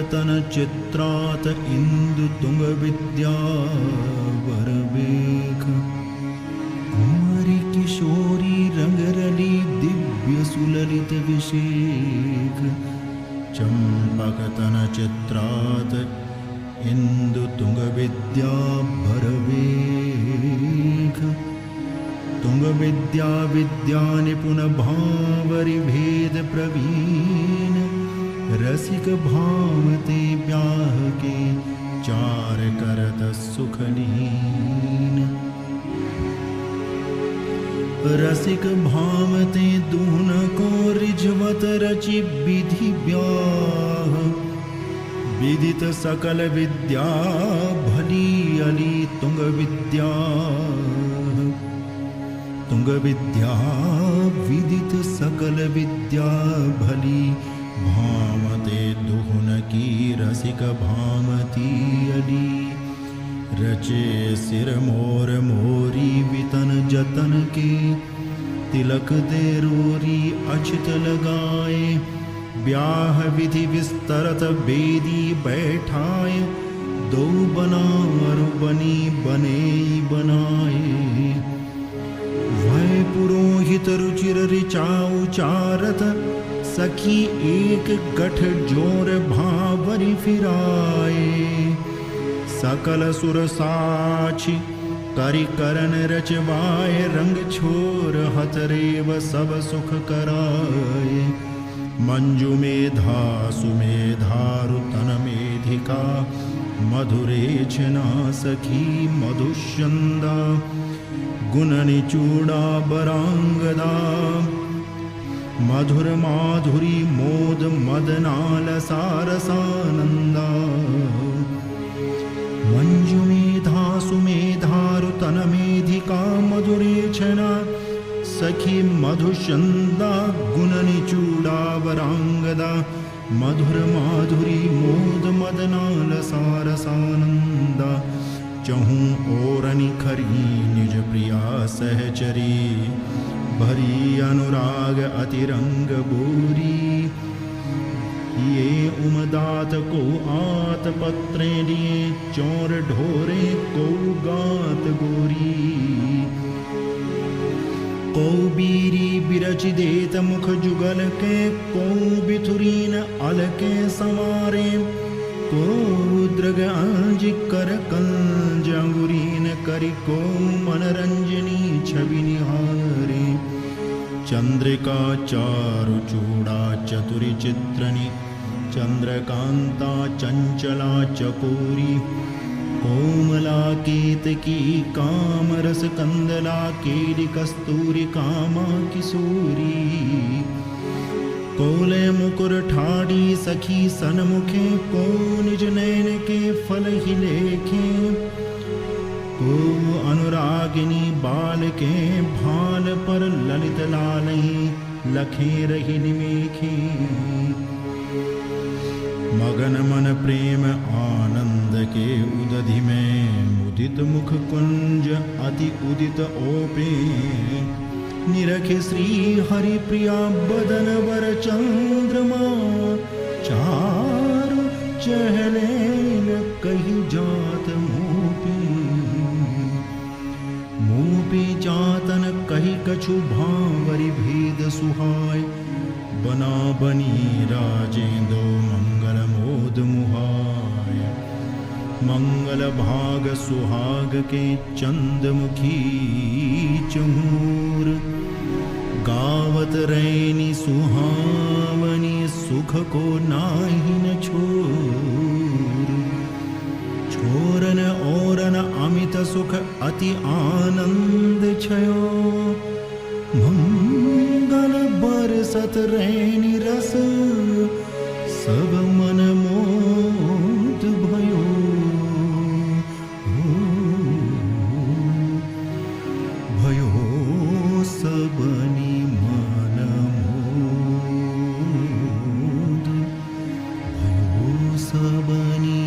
चंपकतनचित्रात इंदुतुंगविद्यावरवेख कुमारी किशोरी रंगरली दिव्य सुललित विशेख चंपकतनचित्रात इंदुतुंगविद्यावरवेख तुंगविद्या विद्यानिपुण भावरि भेद प्रवीण रसिक भावते ब्याह के चार करत सुखलीन रसिक भावते दून को रिझवत रचि विधि ब्याह विदित सकल विद्या भली अली तुंग विद्या तुंग विद्या विदित सकल विद्या भली भामते दुहुन की रसिक भामती अली रचे सिर मोर मोरी वितन जतन के तिलक दे रोरी अछित लगाए ब्याह विधि विस्तरत बेदी बैठाए दो बनार बनी बने बनाए वह पुरोहित रुचिर ऋचा उचारत सखी एक गठ जोर भावरि फिराए सकल सुर साक्षी करि करन रचवाए रंग छोर हतरेव सब सुख कराए मंजु मेधा सुमेधारु तन मेधिका मधुरेचना सखी मधुष्यंदा गुणनि चूड़ा बरांगदा मधुर माधुरी मोद मदनाल सारसानंदा मंजु मेधा सुमेधारु तन मेधिका मधुरेचना सखी मधुषंदा गुणनि चूड़ा वरांगदा मधुर माधुरी मोद मदनाल सारसानंदा चहूँ ओरनि खरी निज प्रिया सहचरी भरी अनुराग अतिरंग बोरी ये उमदात को आत पत्रे लिए चौर ढोरे को गात गोरी को बीरी बिरच देत मुख जुगल के को बिथुरीन अलके संवारे को द्रग आंज कर कंज अंगुरीन करी को मनरंजनी छवि निहारे चंद्रिका चारु चूड़ा चतुरी चित्रनी चंद्रकांता चंचला चकोरी कोमला केतकी कामरस कंदला केली कस्तूरी कामा किशोरी कोले मुकुर ठाड़ी सखी सनमुखे को निज नैन के फल ही लेखे को अनुरागिनी बाल के भाल पर ललित लालही लखे रही निमेखे मगन मन प्रेम आनंद के उदधि में मुदित मुख कुंज अति उदित ओपे निरखे श्री हरि प्रिया बदन वर चंद्रमा चारु चहले कही जात मोपी जातन कही कछु भावरि भेद सुहाय बना बनी राजेंद्र मंगल मोद मुहाय मंगल भाग सुहाग के चंदमुखी चहूर गावत रैनी सुहावनी सुख को नाही न छोरन औरन अमित सुख अति आनंद छयो मंगल बरसत रैनी रस सब मन मोद भयो सबनी मन मोद भयो सबनी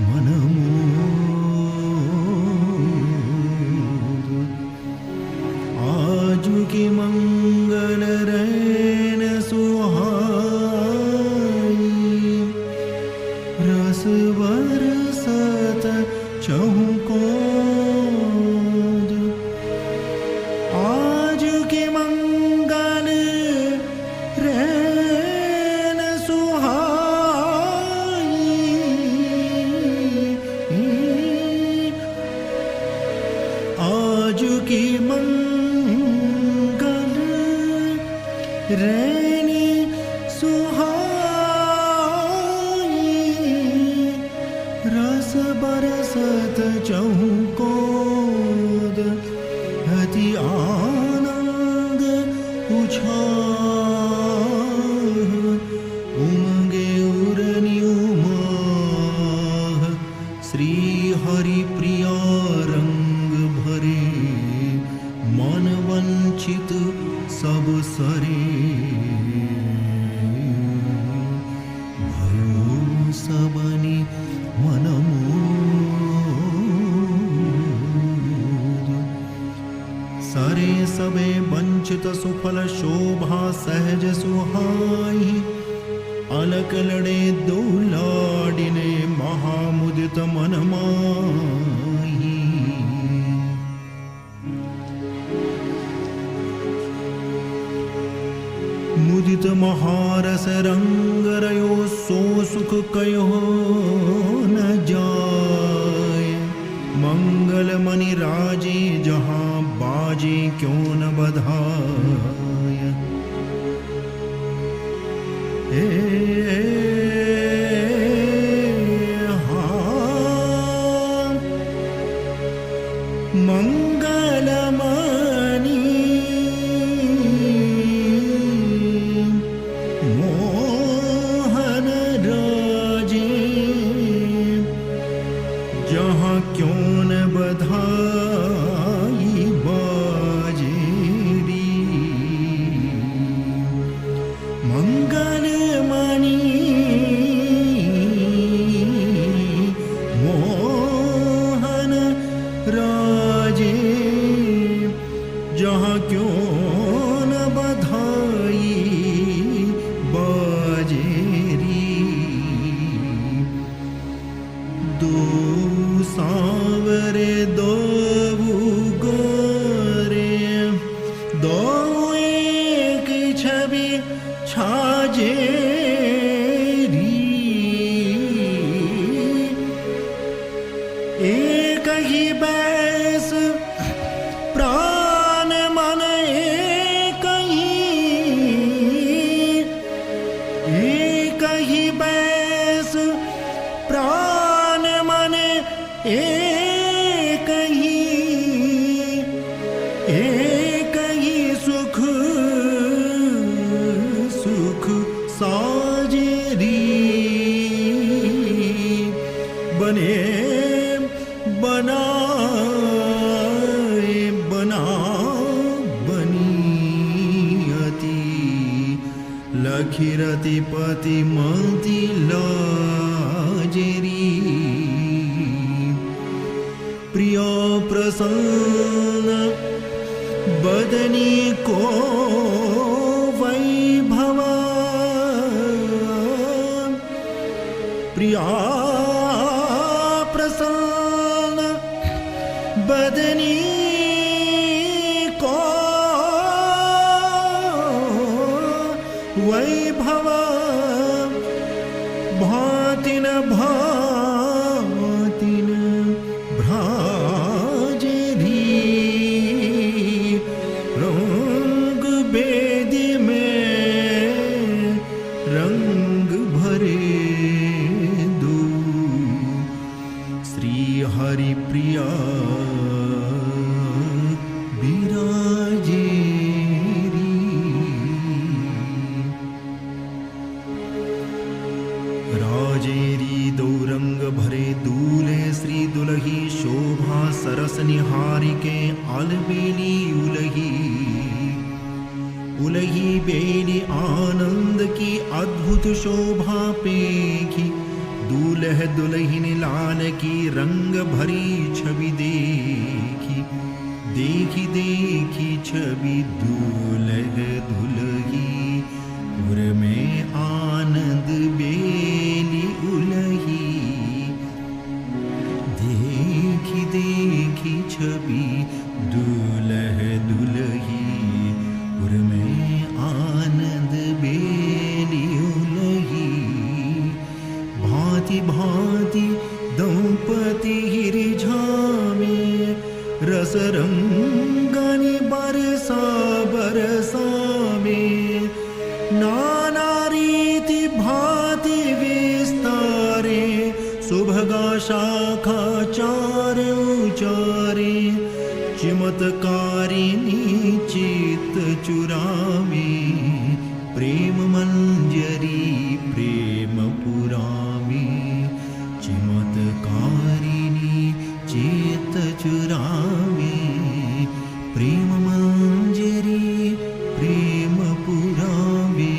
मन मोद आजु की मंगल रैन सुहाई चहु कोद आज के मंगल रैन सुहाई आज की मंगल रैनी सुहाई रस बरसत चहु कोद अति आनंद उछाल उमंगे उरनी उमाह श्री हरि प्रिया रंग भरे मन वंचित सब सरे भयो सबनी मनमोद सरे सबे वंचित सुफल शोभा सहज सुहाई अलक लड़े दो लाडिने महामुदित मन माही मुदित महारस रंग रयो सो सुख कयो न जाय मंगल मणि राजे जहाँ बाजे क्यों न बधाय हाँ मंगल मणि मोहन राजे जहाँ क्यों न बधाई बाजेरी मंगल मणि मोहन राजे जहाँ क्यों न बधाई बाजेरी दो सांवरे दो गोरे दो एक छवि छाजेरी एक ही बैस प्राण मन एक ही बैस प्राण मन एक ही सुख सुख साजेरी बने बनाए बना बनियति लखिरति पति मति लाजेरी प्रिय प्रसन्न बदनी को वैभव प्रिया प्रसन्न बदनी को वैभव भातिन भातिन भ्राजेरी रंग बेदी में रंग भरे दो श्री हरि प्रिया विराजेरी राजेरी दो रंग भरे दूल्हे श्री दुलही शोभा सरस निहारी के अलबेली उलही उलही बेली आनंद की अद्भुत शोभा पेखी दूल्ह दुल्हन लाल की रंग भरी छवि देखी देखी देखी छवि दूल्ह दुल्ही पुर में आनंद बेली उलही भांति भांति दंपति हिरिझामे रस रंगनि बरसा बरसा में नाना रीति भांति विस्तारे सुभगा शाखा चार उचारे चिमत्कारिणी चित्त चुरावे प्रेम मंजरी प्रेम पुरावे चिमत्कारिणी चित्त चुरावे प्रेम मंजरी प्रेम पुरावे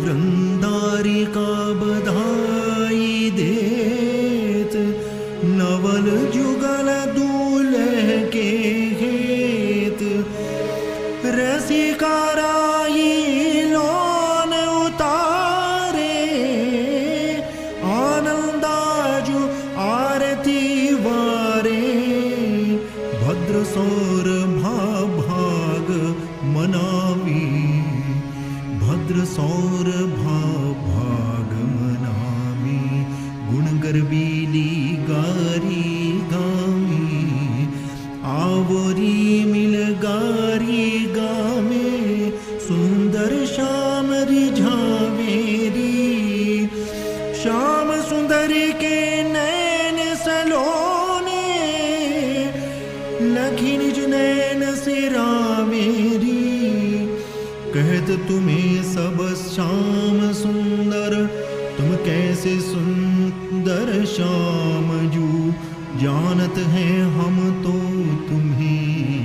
वृंदारिका बधाई देत नवल जुगल दूल्हे के हेत रसिकाराई लोन उतारे आनंदाजु आरती वारे भद्र सौर भाग मनावी भद्र सौर भाग मनावी गुण गर्बीली गारी गामी आवरी मिल गारी गामे सुंदर श्याम रिझावेरी श्याम सुंदर के नैन सलोने लखी निज नैन सिरा मेरी कहत तुम्हें सब श्याम सुंदर तुम कैसे सुंदर श्याम जू जानत हैं हम तो तुम्हें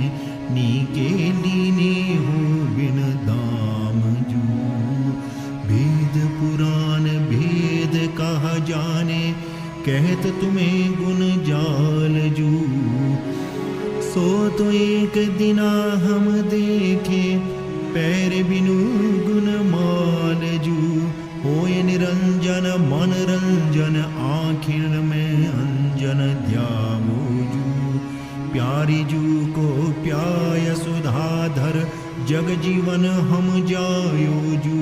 नीके लीने हो बिन दाम जू भेद पुराण भेद कहा जाने कहत तुम्हें गुण जाल जू सो तो एक दिना हम देखे पैर बिनु गुण मान जू होए निरंजन मन रंजन आखिर में अंजन ध्यामो जू प्यारी जू को प्याय सुधाधर जग जीवन हम जायो जू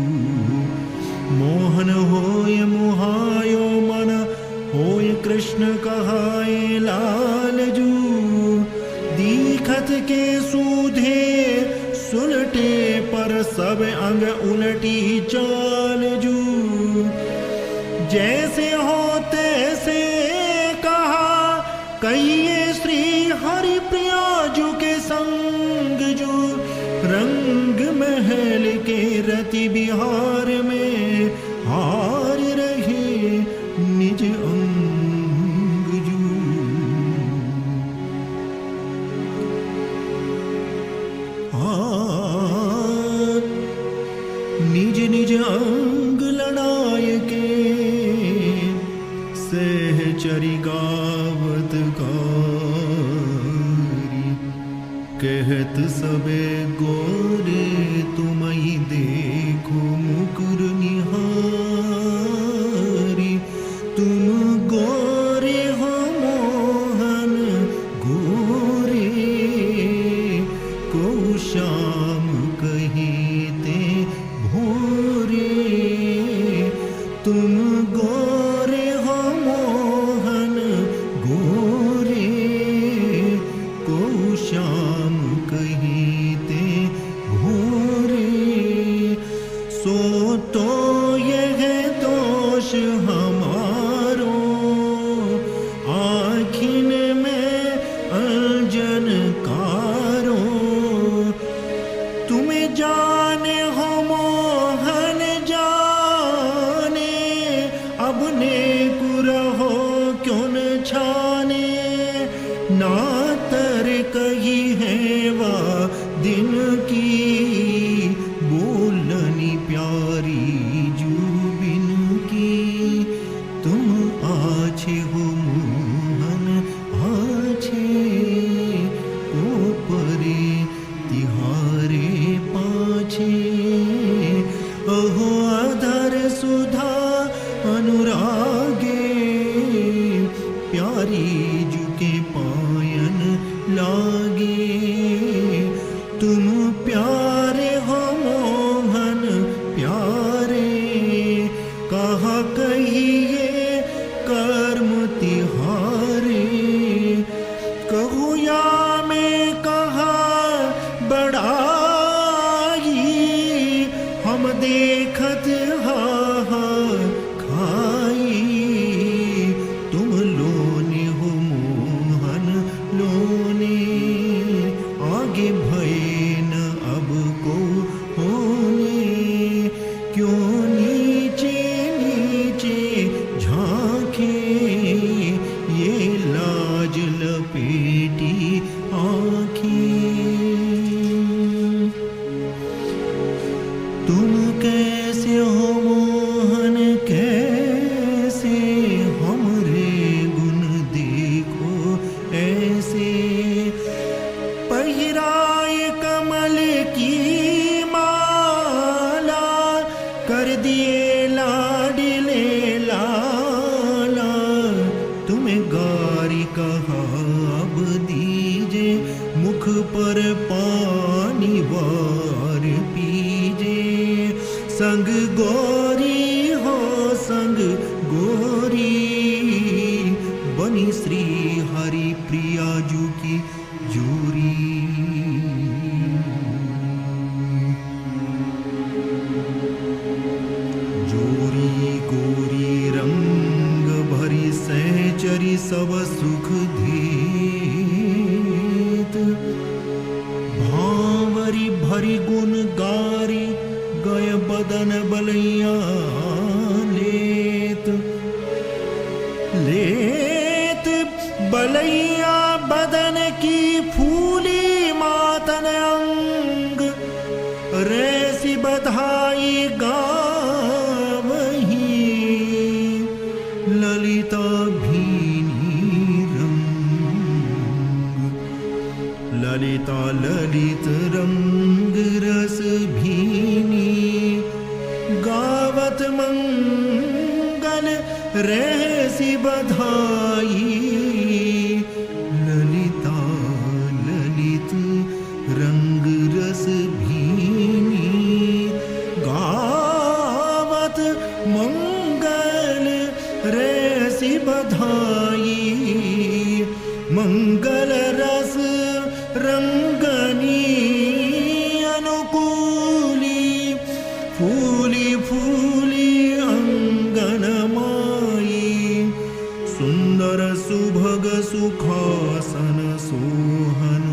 मोहन होय मुहायो मन होय कृष्ण कहाए लाल जू दीखत के सूधे सुलटे पर सब अंग उलटी चाल जू जैसे हो तैसे कहा कहिए श्री हरि प्रिया जू के संग जू रंग महल के रति बिहार में हार रहे निज अंग जू निज निज अंग लड़ाए के सहचरी गावत कारी कहत सबे गोरे तुमई देखो मुकुर निहारी तुम गोरे हो मोहन गोरे को श्याम कहीते भोरे तुम गोरे हो मोहन गोरे को श्याम कहीते भोरे सो तो यह दोष हमारो आखिन में अंजन कारो तुम्हें जाने हो मोहन जाने अब ने कुरहो क्यों न छाने ना तर कही है वा दिन की बोलनी प्यारी जू बिन की तुम आछे हो मोहन आछे ओ परे तिहारे पाछे अहो अधर सुधा अनुरागे प्यारी जुके पायन लागे तुम प्यारे हो मोहन प्यारे कहा कहिए पर पानी वार पीजे। संग गौरी हो संग गौरी, बनी श्री हरि प्रिया जू की जोरी। जोरी गोरी रंग भरी सहचरी सब सुख देत। भावरी भरी गुण गारी गय बदन बलैया लेत। लेत बलैया बदन की फूली मातन अंग, रेसी बधाई गावही ललिता भीनी रंग। ललिता ललित रंग रस भीनी, गावत मंगल रेसी बधाई। ललिता ललित रंग रस भीनी, गावत मंगल रेसी बधाई। मंगल रस रंगनी अनुकूली, फूली फूली अंगन माई। सुंदर सुभग सुखासन सोहन,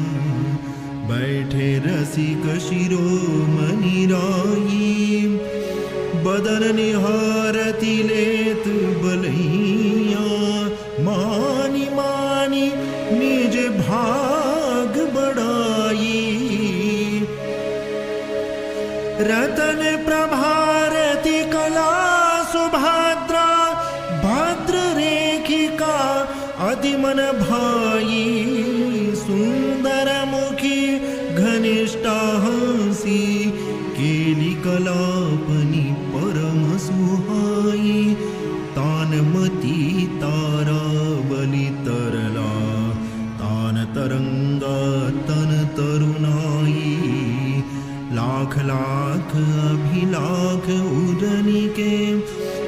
बैठे रसिक शिरोमणि राई। बदन निहारति लेत बलैया, मानी मानी निज भाग बढ़ाई। रतन प्रभारती कला सुभद्रा, भद्र रेखिका अति मन भाई। सुंदर मुखी घनिष्ठा हंसी, केली कलापनी परम सुहाई। तानमती तारा बलि तरला, तान तरंगा तन तरुणाई। लाख लाख अभिलाख उदनी के,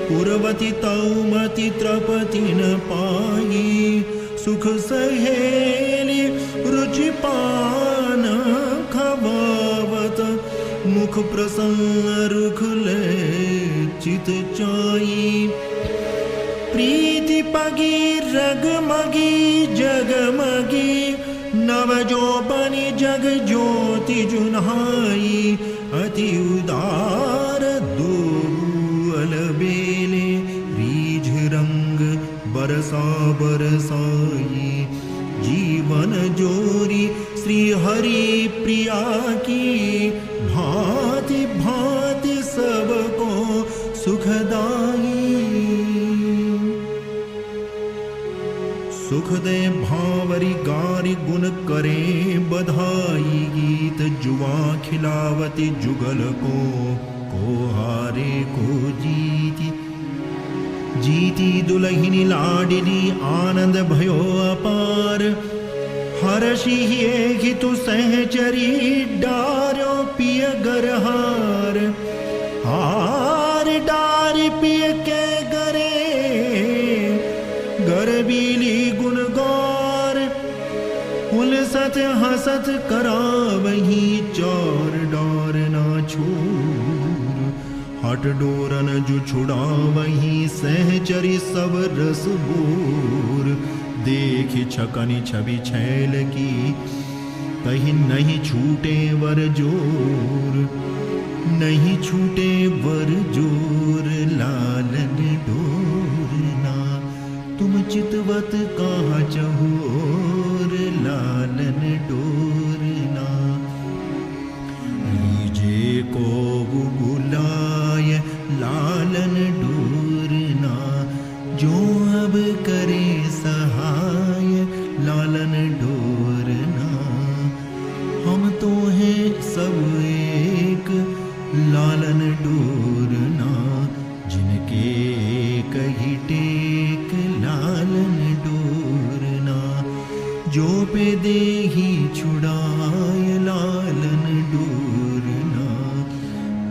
पुरवती तौमति त्रपति न पाई। सुख सहेली रुचि पान खवावत, मुख प्रसन्न रुख ले चित चाई। प्रीति पगी रगमगी जगमगी, नव जो बनी जग ज्योति जुन्हाई। अति उदार दो अलबेले, रीझ रंग बरसा बरसाई। जीवन जोरी श्री हरि प्रिया की, भांति भांति सबको सुखदाई। सुख दे भावरी गारी गुण करे बधाई। गीत जुआ खिलावती जुगल को हारे को जीती। जीती दुलहिनी लाडिनी आनंद भयो अपार। हर्षि ही तु सहचरी डार्यो पिय गरहार। हार डार पिय के गरे, गरबीली गुण गौर। उलसत हसत करावही, चौर डोर ना छोर। हट डोरन जु छुड़ावही, सहचरी सब रस बोर। देखि छकनि छवि छैल की, कहीं नहीं छूटे वर जोर। नहीं छूटे वर जोर, लालन डोरना। तुम चितवत कहा चहोर, लालन डोरना। लीजे को बुलाय लालन डोरना। जो अब करे सहाय, लालन डोरना। हम तो हैं सब एक, लालन डोरना। जिनके कही टेक, लालन डोरना। जो पे देही छुड़ाय लालन डोरना,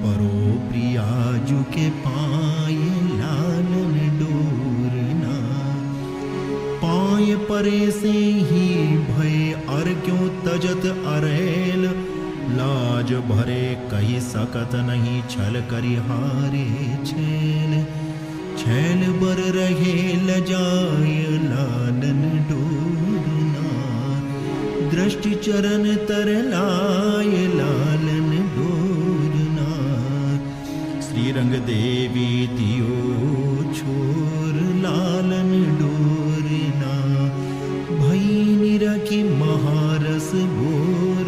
परो प्रियाजु के पाय लालन डोरना। पाय परे से ही भय अर क्यों तजत अरेल, लाज भरे कही सकत नहीं छल करी हारे छेल। छैल बर रहे लजाय लालन डोरना, दृष्टि चरण तरलाय लालन डोरना। श्रीरंग देवी दियो छोर लालन डोरना, भई निरखी महारस बोर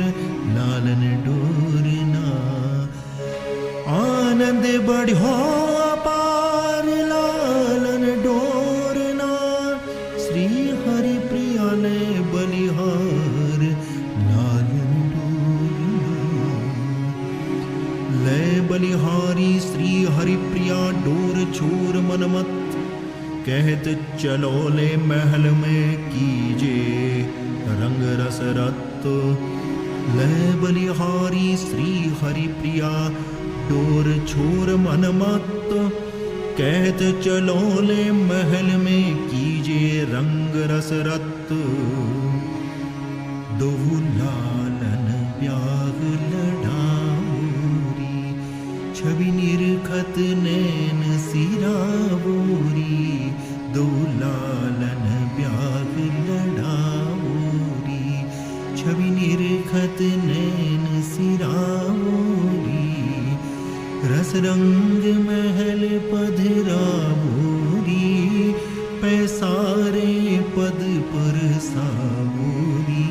लालन डोरना। आनंद बढ़ो अपार लालन डोरना, श्री हरि प्रिया ने बलिहार लालन डोरना। लय बलिहारी श्री हरि प्रिया डोर छोर मनमत, कहत चलो ले महल में कीजे रंग रस रत। लय बलिहारी श्री हरि प्रिया डोर छोर मनमत, कहत चलो ले महल में कीजे रंग रस रत। दोहु लालन ब्याह लड़ावोरी, छवि निरखत नैन सिरावोरी। दो लालन ब्याह लड़ावोरी, छवि निरखत नैन सिरावोरी। रस रंग महल पधरावोरी, पैसारे पद पर सावोरी।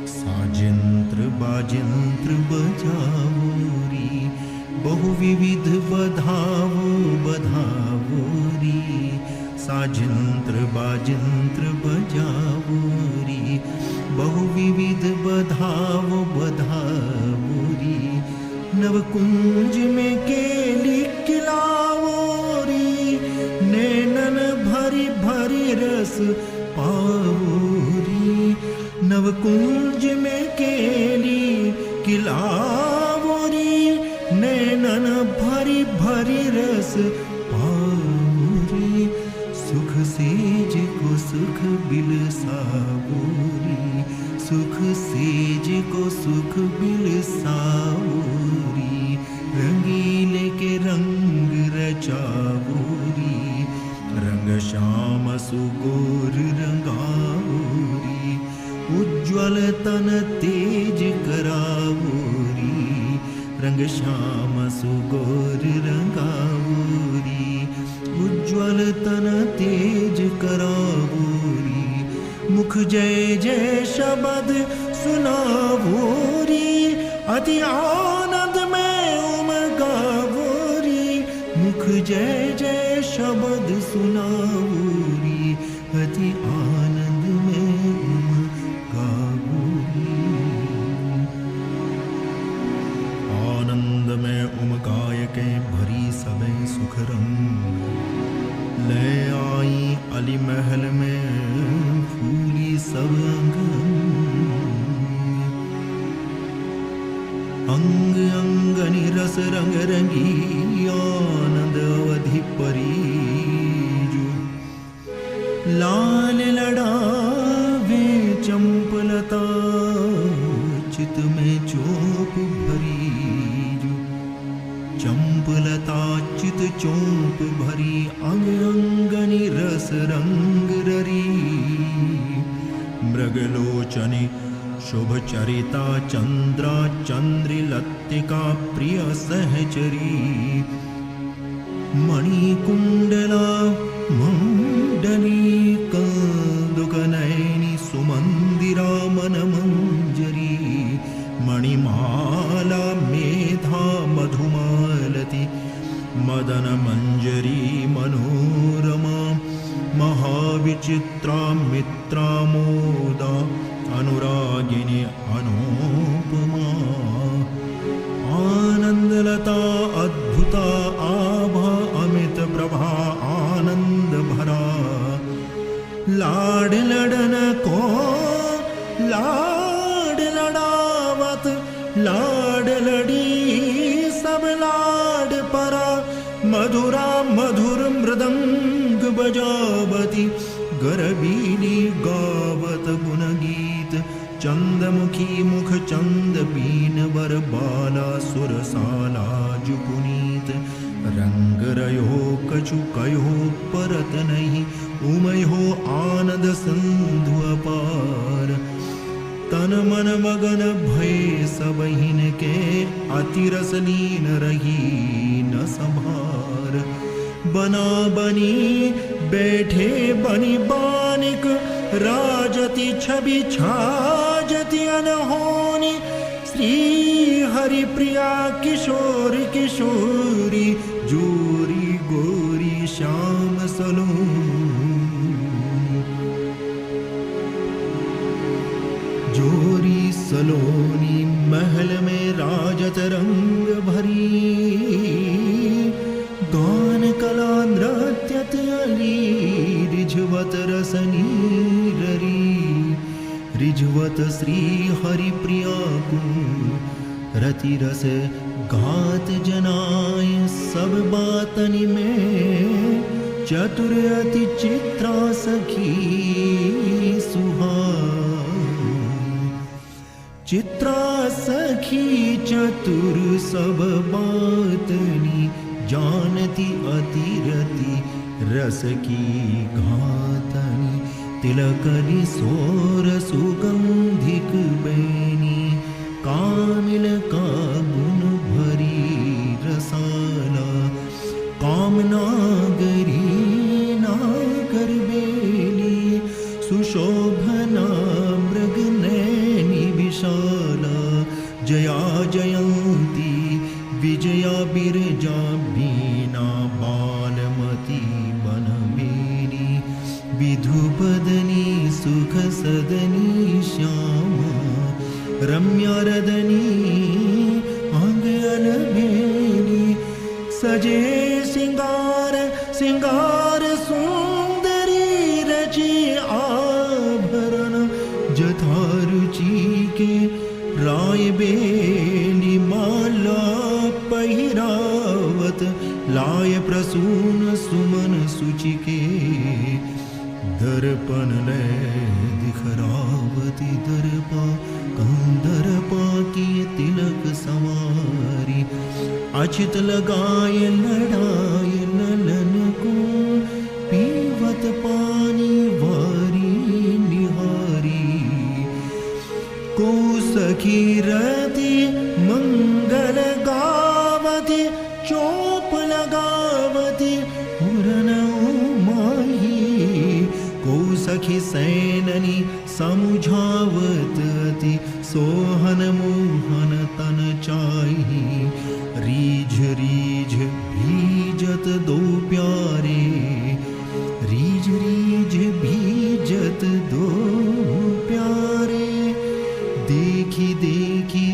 साजंत्र बाजंत्र बजावोरी, बहु विविध बधावो बधावोरी। साजंत्र बाजंत्र बजावोरी, बहु विविध बधावो बधावोरी। नवकुंज में केली खिलावोरी, नैनन भरी भरी रस पावोरी। नवकुंज में केली खिलावोरी, नैनन भरी भरी रस पावोरी। सुख सेज को सुख बिलसावोरी, सुख सेज को सुख बिलसावोरी। रंगीले के रंग रचावोरी, रंग श्याम सुगोर रंगावोरी। उज्ज्वल तन तेज करावोरी, रंग श्याम सुगोर रंगावोरी। उज्ज्वल तन तेज करावोरी, मुख जय जय शब्द सुनावोरी। अति आनंद में उमगावोरी, मुख जय जय शब्द सुनावोरी। अति आनंद में उमगावोरी। आनंद में उमगाय के भरी सबे सुख रंग, ले आई अली महल में फूली सब अंग। अंग अंगनि रस रंग रंगी, आनंद अवधि परीजु। लाल लड़ावे चंपलता, चित में चोप भरीजु। चंपलता चित चोप भरी, अंग अंगनि रस रंग ररी। मृगलोचनी शुभ चरिता, चंद्रा चंद्री लत्तिका प्रिय सहचरी। मणिकुंडला मंडली कंदुकनयनी, सुमंदिरा मन मंजरी। मणिमाला मेधा मधुमालती, मदन मंजरी मनोरमा। महाविचित्रा मित्रा मोदा, अनुरागिनी अनुपमा। आनंदलता अद्भुता आभा, अमित प्रभा आनंद भरा। लाड लडन को मधुर मृदंग बजावती गरबीली गावत गुणगीत चंदमुखी मुख चंद बीन वर बाला सुरसाला जुपुनीत रंग रयो कछु कयो परत नहीं उमय हो आनंद सिंधु अपार तन मन मगन भय सबहिन के अति रस लीन रही न संभार बना बनी बैठे बनी बानिक राजति छवि छाजति अनहोनी श्री हरि प्रिया किशोर किशोरी जोरी गोरी श्याम सलोनी जोरी सलोनी महल में राजत रंग भरी गान कला नृत्यत अली रिझवत रसनी ररी रिझवत श्री हरि प्रिया को रति रस घात जनाय सब बातनि में चतुर अति चित्रा सखी सुहाय चित्रा सखी चतुर सब बातनि जानती अतिरति रस की घातनि तिलकनि सोर सुगंधिक बैनी कामिल का गुण भरी रसाला कामनागरी नागर बेली सुशोभना मृग नैनी विशाला जया जयंती विजया बिरजा बीना बालमती बनमेरी विधुपदनी सुख सदनी श्यामा रम्या रदनी अंग अलबेली सजे सिंगार सिंगार सुंदरी रची आभरण जथा रुचि के राय बेली माला पहिरावत लाय प्रसून सुमन सुचि के दर्पण ले दिखरावती दर्पा कंदर्पा की तिलक समारी अचित लगाय लड़ाय ललन को पीवत पानी वारी निहारी को सखी रति मंगल गावती चोप लगावती हुरन उमाही को सखी सैननी समुझावती सोहन मोहन तन चाही रीझ रीझ भीजत दो प्यारे रीझ रीझ भीजत दो प्यारे देखी देखी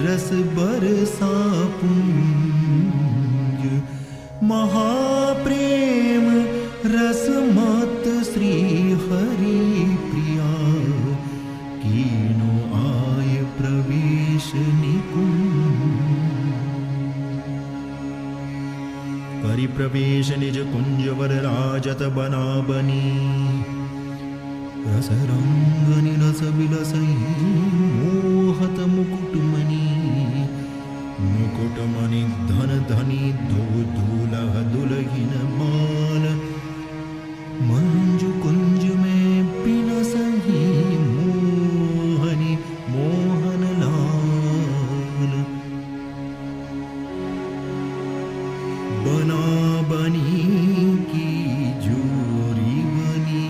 रस बरसा पुंज महाप्रेम रस मत श्री हरि प्रिया कीनो आय प्रवेश निकुंज करि प्रवेश निज कुंज वर राजत बना बनी रस रंगनि रस बिलसई मोहत मुकुटमणि मुकुटमणि धन धनी दो दूल्हा दुल्हिन माल मंजु कुंज में पिनसही मोहनी मोहन लाल बना बनी की जोरी बनी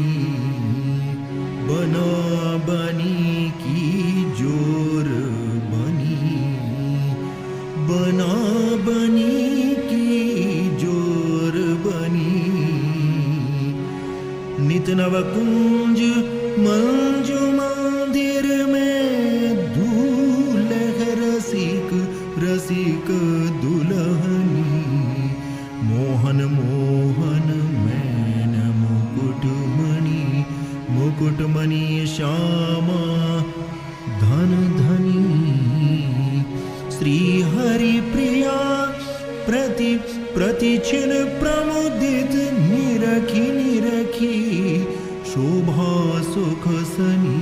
बना बनी की जोर बनी बना बनी की जोर बनी नित नव कुंज मंजू मंदिर में दूल्ह रसिक रसिक दुल्हनी मोहन मोहन मैन मुकुटमणि मुकुटमणि श्यामा धन धनी श्री हरि प्रिया प्रति प्रतिक्षण प्रमुद सुख सनी।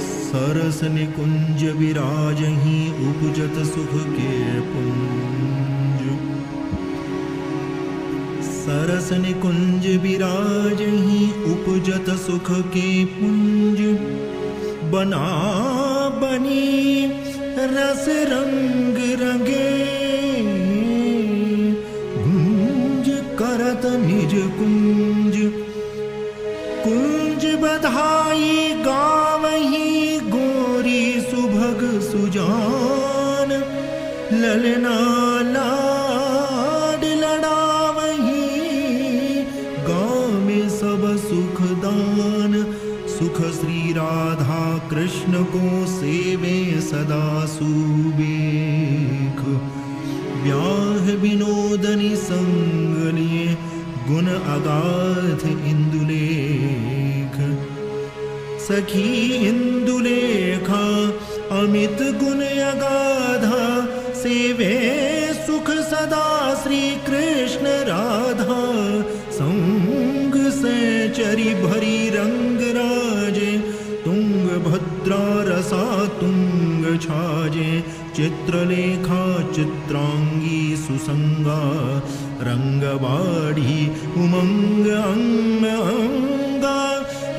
सरस निकुंज विराजहि उपजत सुख के पुंज। सरस निकुंज विराजहि उपजत सुख के पुंज। बना बनी रस रंग रंगे गुंज करत निज कुंज। कुंज बधाई गावही गोरी सुभग सुजान। ललना लाड लड़ावही गाँव में सब सुख दान। सुख श्री राधा कृष्ण को सेवे सदा सुबेख। ब्याह विनोदनी संग लिए गुण अगाध इंदुलेख। सखी इंदुलेखा अमित गुण अगाधा। सेवे सुख सदा श्री कृष्ण राधा। संग से चरी भरी रंग राजे। तुंग भद्रा रसा तुंग छाजे। चित्रलेखा चित्रांगी सुसंगा। रंगवाड़ी उमंग अंग अंगा।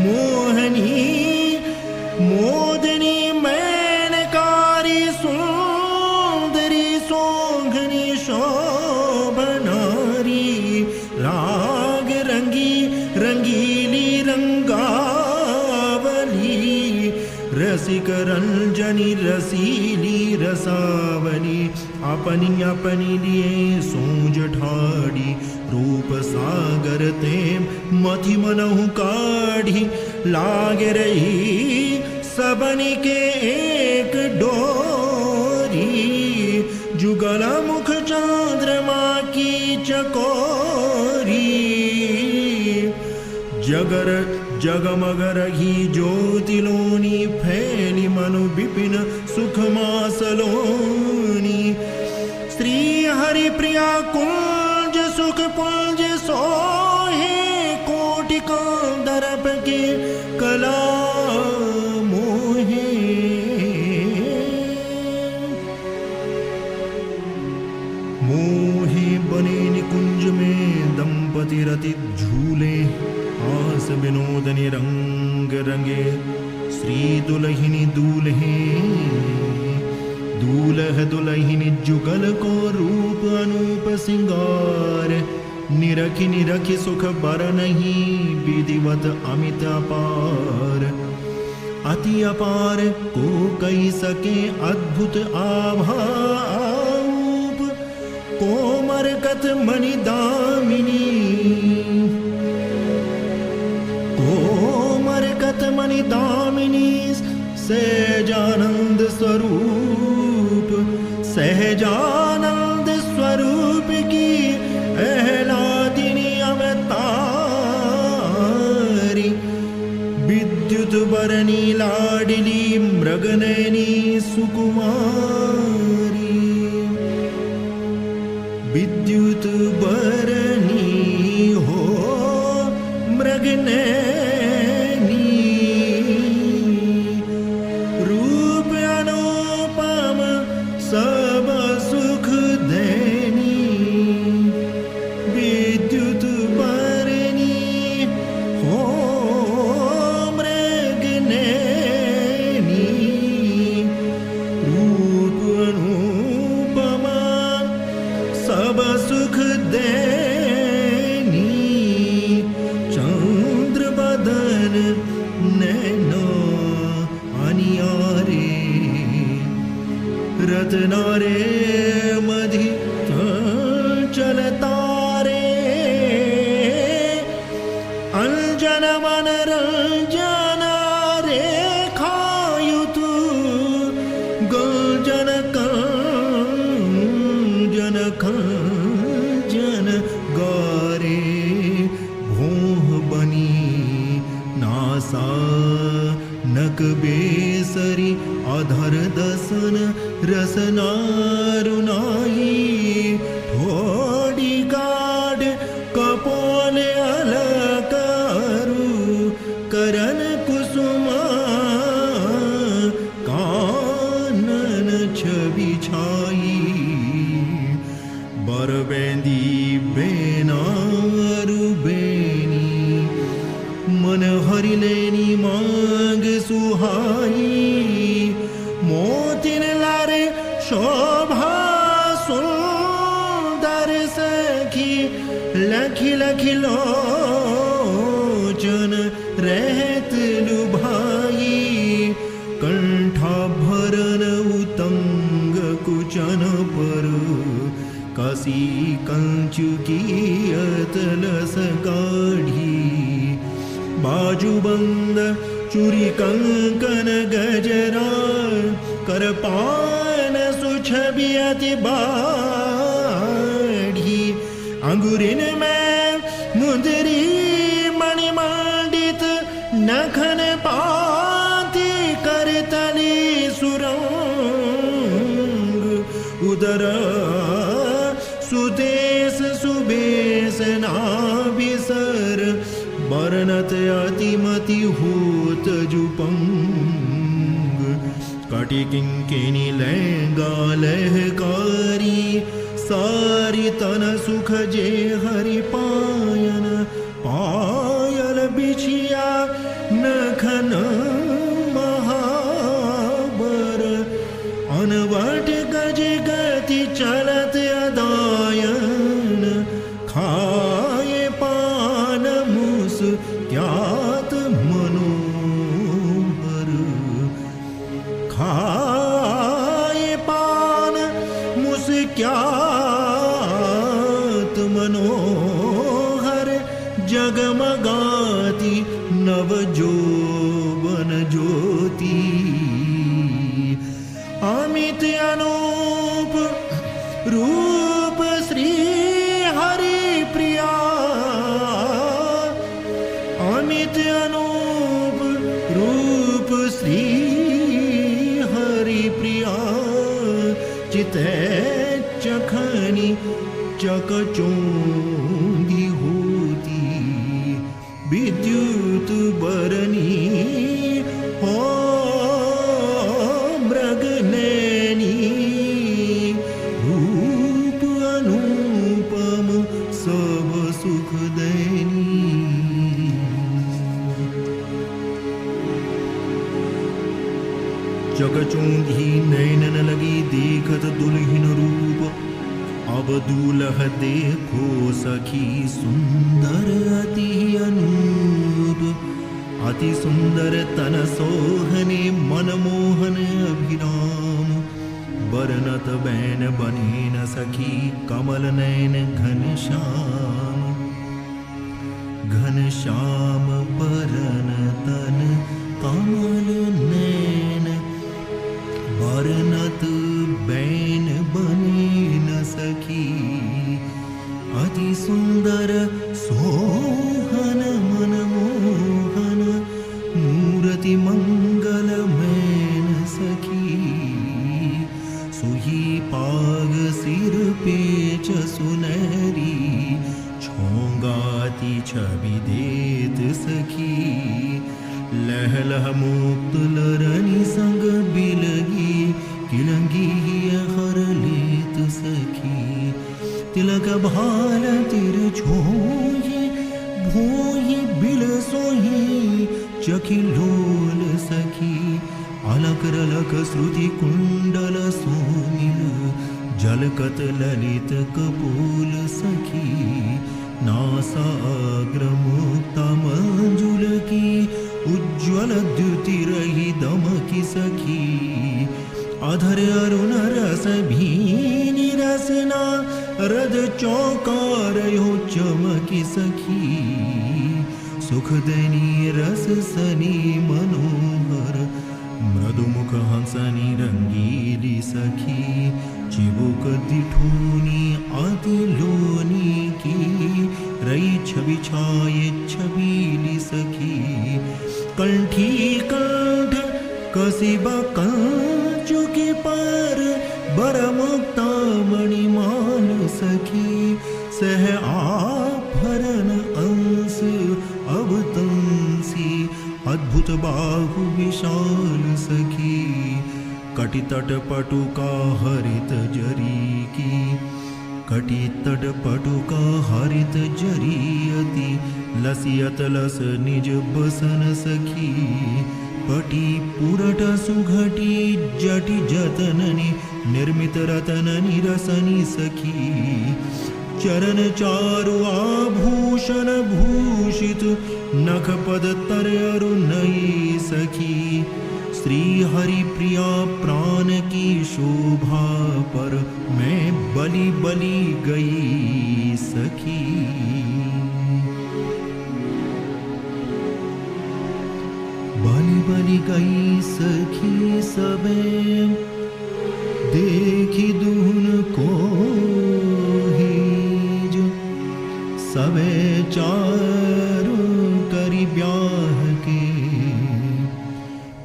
मोहनी मोदनी मैनकारी सुंदरी सोंघनी शोभनारी। राग रंगी रंगीली रंगावली। रसिक रंजनी रसीली रसावली। अपनी अपनी लिए सोज ठाड़ी। रूप सागर ते मथि मनहु काढ़ी। लाग रही सबनी के एक डोरी। जुगल मुख चंद्रमा की चकोरी। जगर जगमग रही ज्योतिलोनी। फैली मनु विपिन सुख मासलोनी। श्री हरि प्रिया कुंज सुख पुंज सोहे। कोटि दर्प के कला मोहे। मोहे बने निकुंज में दंपति रति झूले। हास विनोदनी रंग रंगे। श्री दुलहिनी दूल्हे। दूल्ह दुलहिनी जुगल को रूप अनूप सिंगार। निरखी निरखी सुख बर नहीं। विधिवत अमित अपार। अति अपार को कही सके अद्भुत आभाऊप। कोमरकत मणि दामिनी। कोमरकत मणि दामिनी। सहजानंद स्वरूप। सहजानंद स्वरूप की अहलादिनी अवतारी। विद्युत बरनी लाडली मृगनयनी सुकुमारी। विद्युत बरनी हो मृगनयनी। रूप अनुपम सब सुख देनी। विद्युत बरनी हो मृगनयनी। रूप अनुपम सब सुख देनी। चंद्र बदन नैनो अनियारे। रत्नारे मधि चलतारे। अंजन मन रंजन रेखायुतु। गुंजन कंजन कंजन गारे। भोह बनी नासा नक बेसरी। अधर दसन रसना सखी लखी लखी लोचन रहत लुभाई कंठाभरण उतंग कुचन पर कसी कंचुकी अतलस गाढ़ी बाजूबंद चूरी कंकन गजरा करपान सुछबि अति बाढ़ी अंगुरिन में मुंदरी मणिमंडित नखन पाती करतली सुरंग उदर सुदेश सुबेश नाभिसर बरनत अतिमति होत जुपंग कटि किंकिनी लहंगा लहकारी सारी तन सुख जे हरि पायन पायल बिछिया नखन महाबर अनवट गज गति चलत अदायन खाए पान मुस त्यात मनोहर खाए पान मुस क्यात मनोहर जगमगाती नव जोबन ज्योति अमित अनूप रूप श्री हरि प्रिया अमित अनूप रूप श्री हरि प्रिया चिते चखनी चकचौंधी होती विद्युत बरनी हो मृगनैनी रूप अनुपम सब सुख दैनी चकचौंधी नैनन लगी देखत दुल्हिन रूप अब दूल्ह देखो सखी सुंदर अति अनूप अति सुंदर तन सोहने मनमोहन अभिराम बरनत बैन बने न सखी कमल नयन घनश्याम घनश्याम बरन तन कमल नयन बरनत बैन बने न सखी अति सुंदर सोहन मनमोहन मूर्ति मंगल मैन सखी सुही पाग सिर पेच सुनहरी छोंगाती छवि देत सखी लह लह मुक्त लरनी संग बिलगी किलंगी हर लेत सखी तिलक भाल तिर छोही भोही बिल सोही चखी लोल सखी अलक रलक श्रुति कुंडल सोमिल जलकत ललित कपोल सखी नासाग्र मुक्ता मंजुल की उज्ज्वल द्युति रही दमकी सखी अधर अरुण रस भीनी रसना रद चौकार हो चमकी सखी सुख दैनी रस सनी मनोहर मृदुमुख हंसनी रंगीली सखी चिबुक दिठूनी आदि लोनी की रई छवि छाये छबीली सखी कंठी कंठ कसिबा कंचुकी पर बर मुक्ता मणिमान सखी सह आभरण अंश अवतंसी अद्भुत बाहु विशाल सखी कटि तट पटुका हरित जरी की कटि तट पटुका हरित जरी अति लसियत लस निज बसन सखी पटी पुरट सुघटी जटि जतननि निर्मित रतननि रसनी सखी चरण चारु आभूषण भूषित नख पद तर अरु नई सखी श्री हरि प्रिया प्राण की शोभा पर मैं बलि बलि गई सखी। बलि बलि गई सखी सबे देखी दुहन को ही सबे चारू करी ब्याह के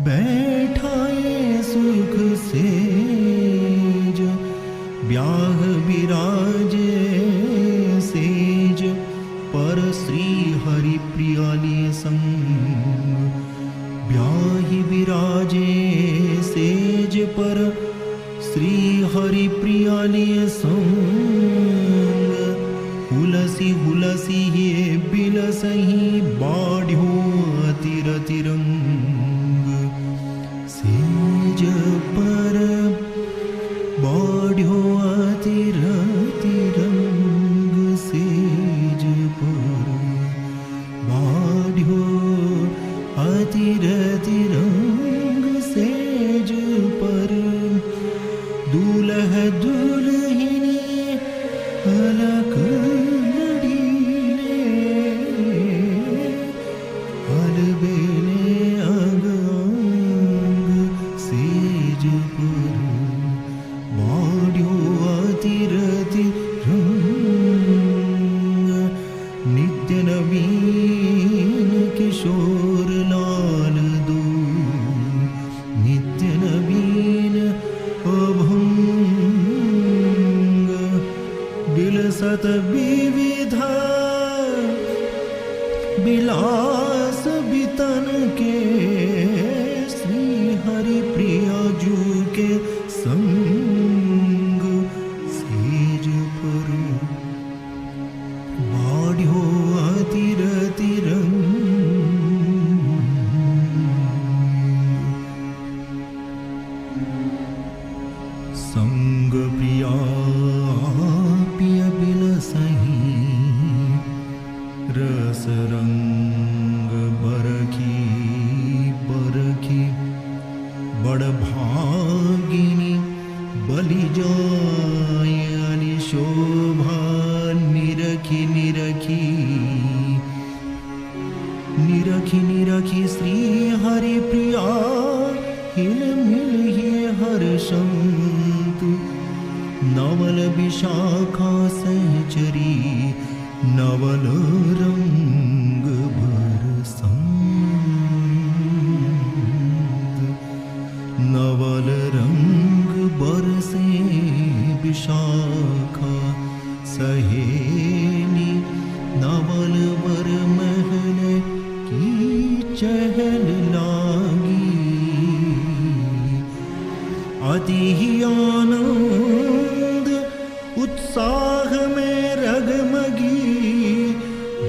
बैठाए सुख से ब्याह विराजे सेज पर श्री हरि प्रियाली संग ब्याहि विराजे सेज पर श्री हरि प्रियाली संग हुलसी हुलसी ये बिलसही बाढ़ो अतिर तिरंग सेज पर बाढ़ो अतिर तिरंग सेज पर बाढ़ो अतिर तिरंग सेज पर दूल्ह दुल्हनी अलग लड़ीले अलबेले अंग अंग सेज पर बाढ़ो अतिर तिरंग नित्य नवीन किशोर लाल दो नित्य नवीन अभंग बिलसत विविधा बिलास बितन के श्री हरि प्रिया जू के संग सेज पर बाढ़ो अतिर तिरंग संग प्रिया पिय बिलसही रस रंग बरखी बरखी बड़ भागिनी बलि जाय अली शोभा निरखी निरखी निरखी निरखी श्री हरि प्रिया हिल मिल ये हर्षंत नवल विशाखा सहचरी नवल रंग बरसंत नवल रंग बरसे विशाखा सहेली नवल वर महल की चहल लागी अति ही आनंद उत्साह में रगमगी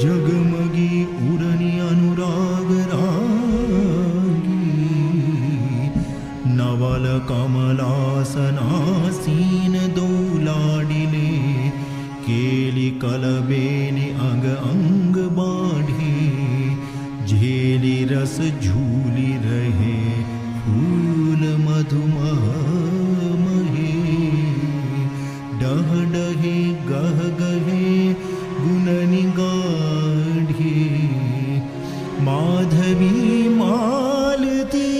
जगमगी उड़नी अनुराग रागी नवल कमलासनासीन दो लाडिले केली कलबेली अंग अंग बाढ़े झेली रस झूली रहे फूल मधुमह डह डहे गह गहे गुणनि गाढ़े माधवी मालती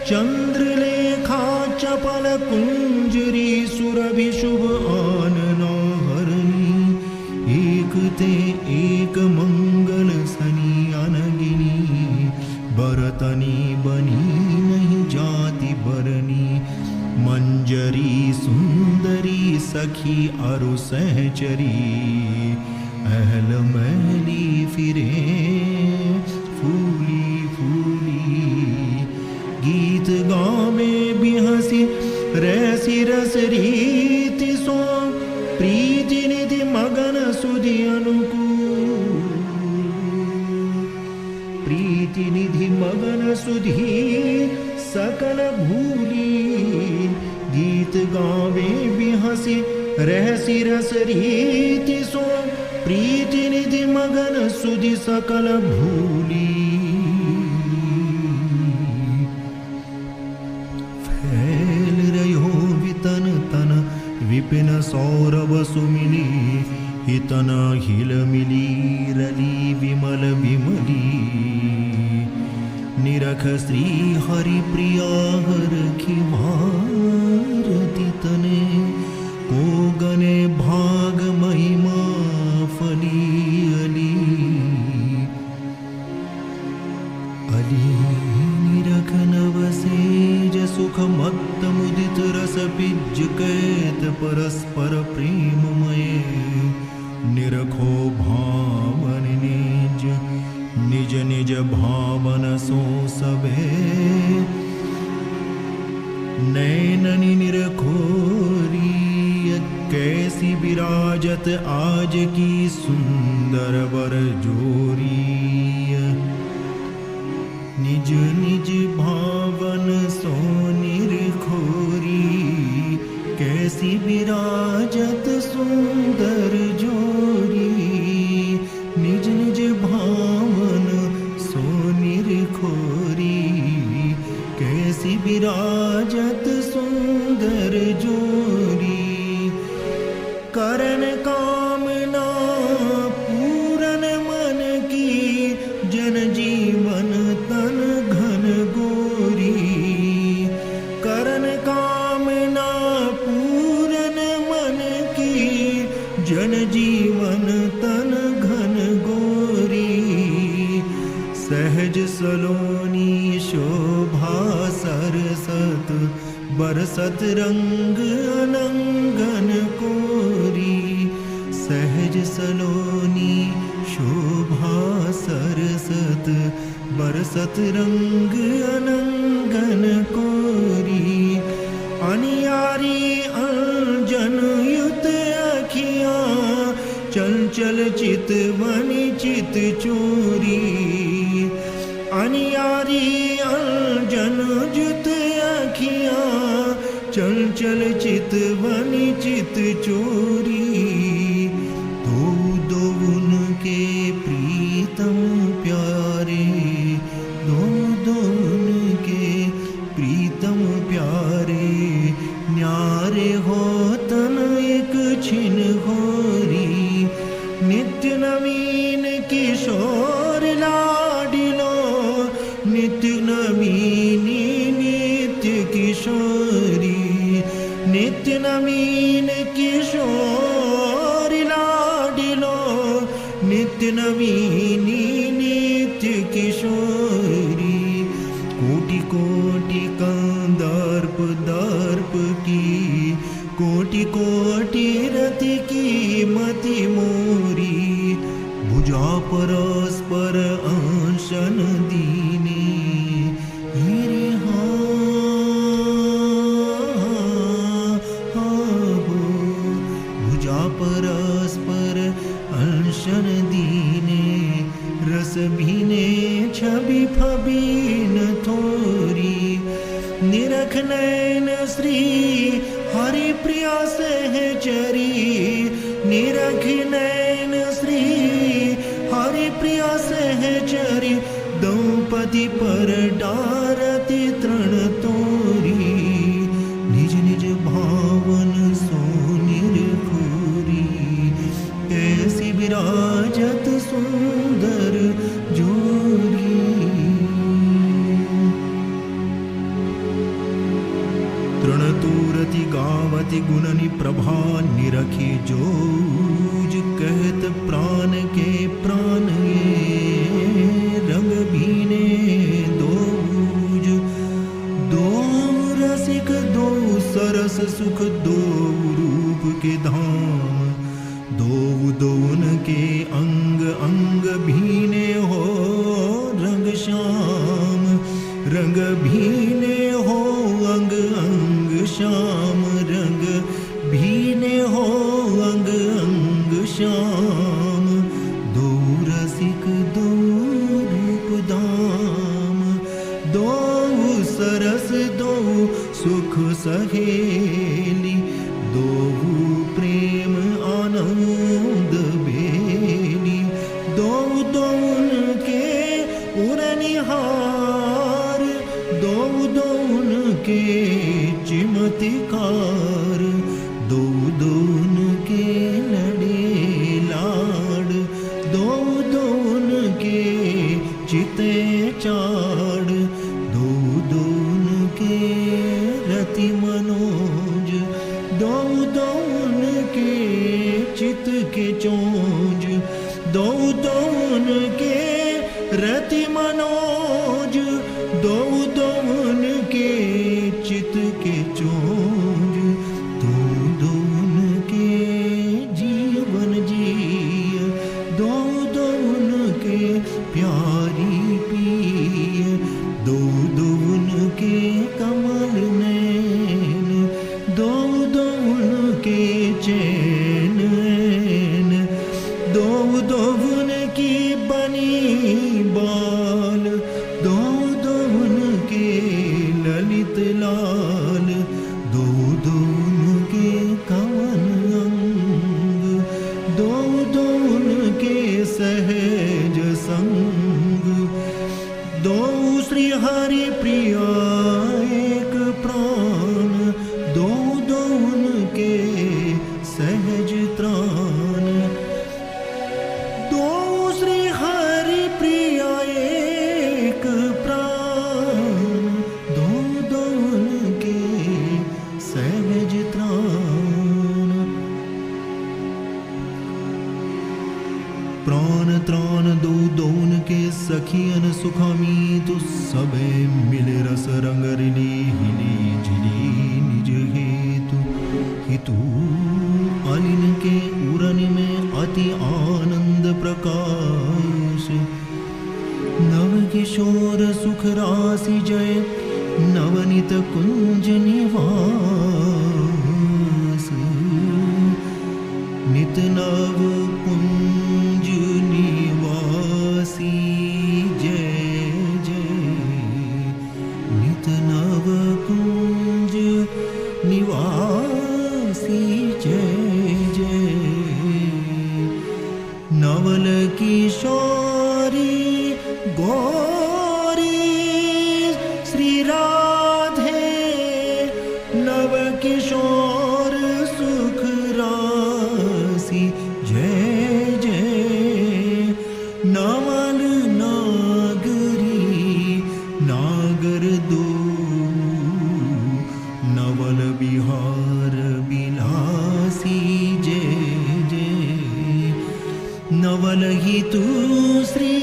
चंद्रलेखा चपल कुंजरी सुरभि शुभ आनना हरणी एक ते एक मंगल सनी अनगिनी बरतनी बनी नहीं जाति बरनी मंजरी सुंदरी सखी अरु सहचरी अहल महली फिरे फूली फूली गीत गावे बिहसी रैसी रस रीति सो प्रीति निधि मगन सुधि अनुकूल प्रीति निधि मगन सुधी सकल भूली गीत गावे बिहसी रहसी रस रीति सो प्रीति निधि मगन सुधि सकल भूली। फैल रहो वितन तन विपिन सौरभ सुमिली, हितन हिल मिली रली विमल विमली। निरख श्री हरि प्रिया रखी भारती तने, को गने भाग महिमा फली अली। अली निरख नवसेज सुख मत्त मुदित रस पिज कैत परस्पर प्रेममय। निरखो भावन निज निज निज भावन सो सबे। नैननि निरखोरी कैसी विराजत आज की सुंदर बर जोरी। निज निज भावन सो निरखोरी कैसी विराजत सुंदर जोरी। निज निज भावन सो निरखोरी कैसी विराजत सुंदर जोरी। करन कामना पूरन मन की जन जीवन तन घन गोरी। करन कामना पूरन मन की जन जीवन तन घन गोरी। सहज सलोनी शोभा सरसत बरसत रंग अनंगन कोरी। सहज सलोनी शोभा सरसत बरसत रंग अनंगन कोरी। अनियारी अंजन युत अखियाँ चंचल चितवन चित चोरी। अनियारी अंजन युत अखियाँ चंचल चितवन चित चोरी। दो दो उनके प्रीतम प्यारे, दो दो उनके प्रीतम प्यारे। न्यारे हो तन एक छिन घोरी। नित्य नवीन किशोर लाडिलो, नित्य नवीनी नित्य किशोरी। नित्य नवीन किशोर लाडिलो, नित्य नवीनी नित्य किशोरी। कोटि कोटि कंदर्प दर्प की, कोटि कोटि रति की मति मोरी। भुजा परस्पर अंशन दीने, हेरे भुजा परस्पर अंशन दीने। रस भीने छवि फबीन थोरी। निरख नैन श्री हरि प्रिया सहचरी। निरख नैन श्री हरि प्रिया सहचरी। द्रौपदी पर डारती तृण तोरी। निज निज भावन सो निरखोरी कैसी विराजत सुंदर जोरी। तृणतुरति गावति गुणनि प्रभा निरखी जोज। कहत प्राण के प्राण ये रंग भीने दोज। दो रसिक दो सरस सुख दो रूप के धाम। दो दोन के अंग अंग भीने हो रंग श्याम। रंग भीने हो अंग अंग श्याम। रंग भीने हो अंग अंग श्याम। दो रसिक दो रूप धाम। दो सरस दो सुख सहेली। दो प्रेम के चोंज, दो दोन के रति मनोज, दो दोन के चित के चोंज, दो दोन के जीवन जिय, दो दोन के प्यारी पिय, दो दोन के कमल नैन, दो दोन के चैन नैन, दो दोन की बनी बाल, दो दोन के ललित लाल, दो दोन के कवन अंग, दो दोन के सहज संग, दो श्री हरि प्रिया एक प्राण, दो दोन के सहज त्राण, दो श्री हरि प्रिया एक प्राण, दो दोन के सहज त्राण। प्राण त्राण दो दोन के सखियन सुखामी, तो सबे मिले रस रंग रिली हिली झिली निज हेतु, हितु अलिन के उरन में अति आनंद प्रकाश, नव किशोर सुख राशि जय, नवनीत कुंज निवास, नित नव कुंज निवासी जय जय, नित नव कुंज निवासी जय जय, नवल किशोरी गौरी श्री राधे, नव किशोर सुख राशि जय जय, नवल नागरी नागर दो, नवल बिहार बिलासी जय जय, नवल ही तू श्री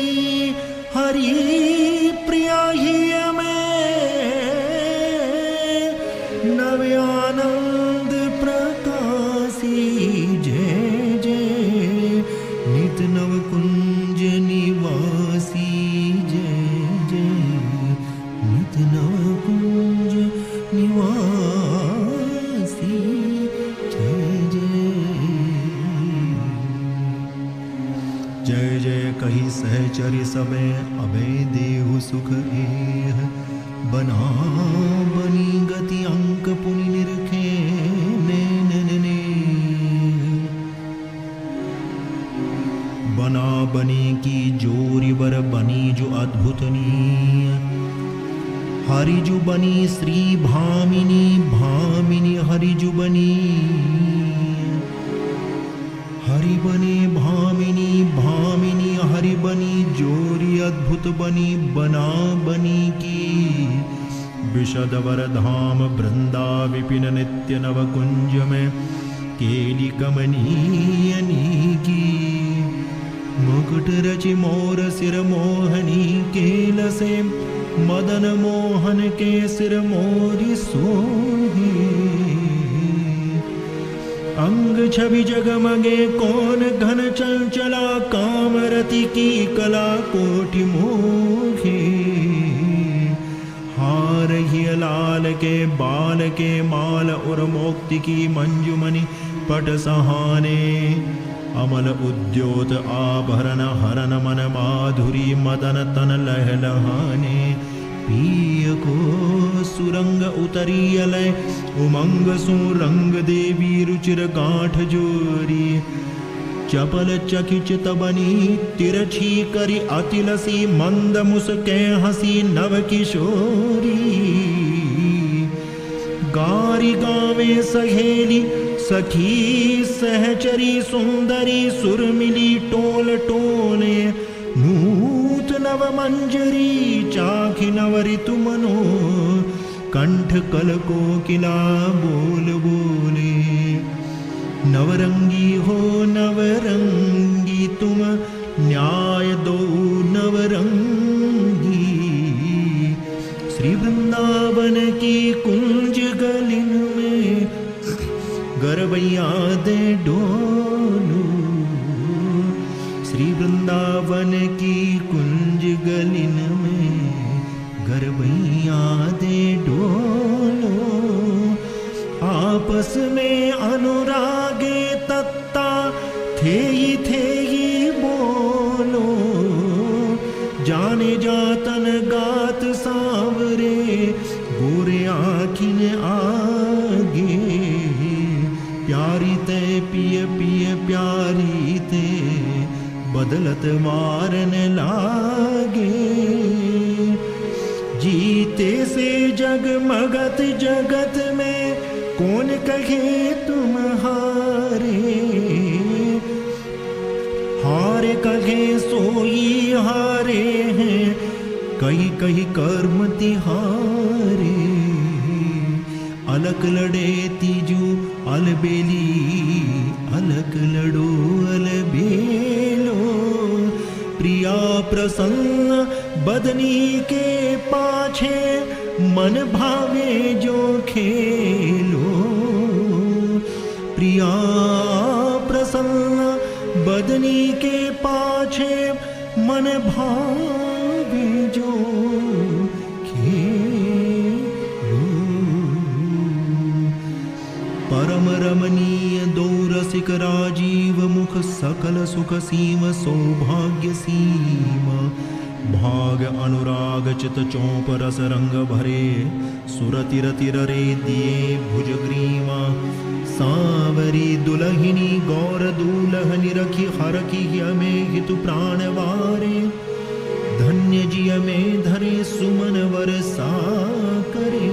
हरि प्रिया ही में, नव आनंद प्रकाशी जय जय, नित नव कुंज निवासी जय जय, नित नव कुंज निवासी जय जय। जय जय कही सहचरि सबे अभय देहु सुख एह, बना बनी गति अंक पुनि निरखे नैन ने, बना बनी की जोरी बर बनी जो अद्भुतनीय, हरिजु बनी श्री भामिनी भामिनी हरिजु बनी, हरि बनी भामिनी भामिनी हरि बनी, जोरी अद्भुत बनी बना बनी की, विशद वर धाम वृंदा विपिन नित्य नव कुंज में, केली कमनीय नीकी, मुकुट रचि मोर सिर मोहनी केल से, मदन मोहन के सिर मोरी सोही, अंग छवि जगमगे कौन घन चंचला, कामरति की कला कोटि मोहे, हार ही लाल के बाल के माल, और मोक्ति की मंजुमणि पट सहाने, अमल उद्योत आभरण हरन मन माधुरी, मदन तन लहलहाने, पिय को सुरंग उतरी अलय, उमंग सुरंग देवी रुचिर गांठ जोरी, चपल चकिच तबनी तिरछी करी, अतिलसी मंद मुस्के हसी नव किशोरी, गारी गावे सहेली सखी सहचरी, सुंदरी सुरमिली टोल टोले, नूत नव मंजरी चाखि नव ऋतु मनो, कंठ कल को किला बोल बोले, नवरंगी हो नवरंगी तुम न्याय दो नवरंगी। श्री वृंदावन की कुंज गलिन में गरबैया दे डोलू। श्री वृंदावन की कुंज गलिन में गरबैया दे डोलो। आपस में अनुरागे तत्ता थे ही बोलो। जाने जातन गात सांवरे गोरे आखिन आगे। प्यारी ते पिय पिय प्यारी ते बदलत मारन लागे। जीते से जगमगत जगत में कौन कहे तुम हारे। हारे कहे सोई हारे हैं कही कही कर्म तिहारे। अलक लड़े तीजू अलबेली अलक लड़ो अलबेलो। प्रिया प्रसन्न बदनी के पाछे मन भावे जो खेलो। प्रिया प्रसन्न बदनी के पाछे मन भावे जो खेलो। परम रमणीय दो रसिक राजीव मुख सकल सुख सीम सौभाग्य सीमा। भाग अनुराग चित चौप रस रंग भरे। सुरति रति रे दिए भुजग्रीवा। सांवरी दुलहिनी गौर दूलहनि रखी हर की में हितु प्राण वारे। धन्य जिय में धरे सुमन वर्षा करे।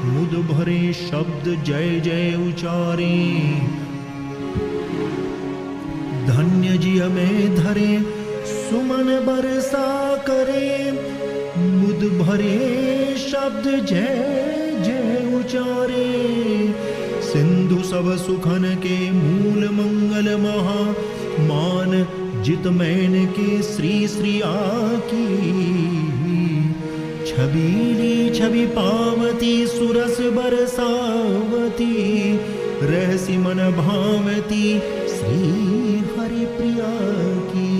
मुद भरे शब्द जय जय उचारे। धन्य जिय में धरे सुमन बरसा करे। मुद भरे शब्द जय जय उचारे। सिंधु सब सुखन के मूल मंगल महा मान जित मैन के श्री श्री आकी। छबीली छवि पावती सुरस बरसावती। रहसी मन भावती श्री हरि प्रिया की।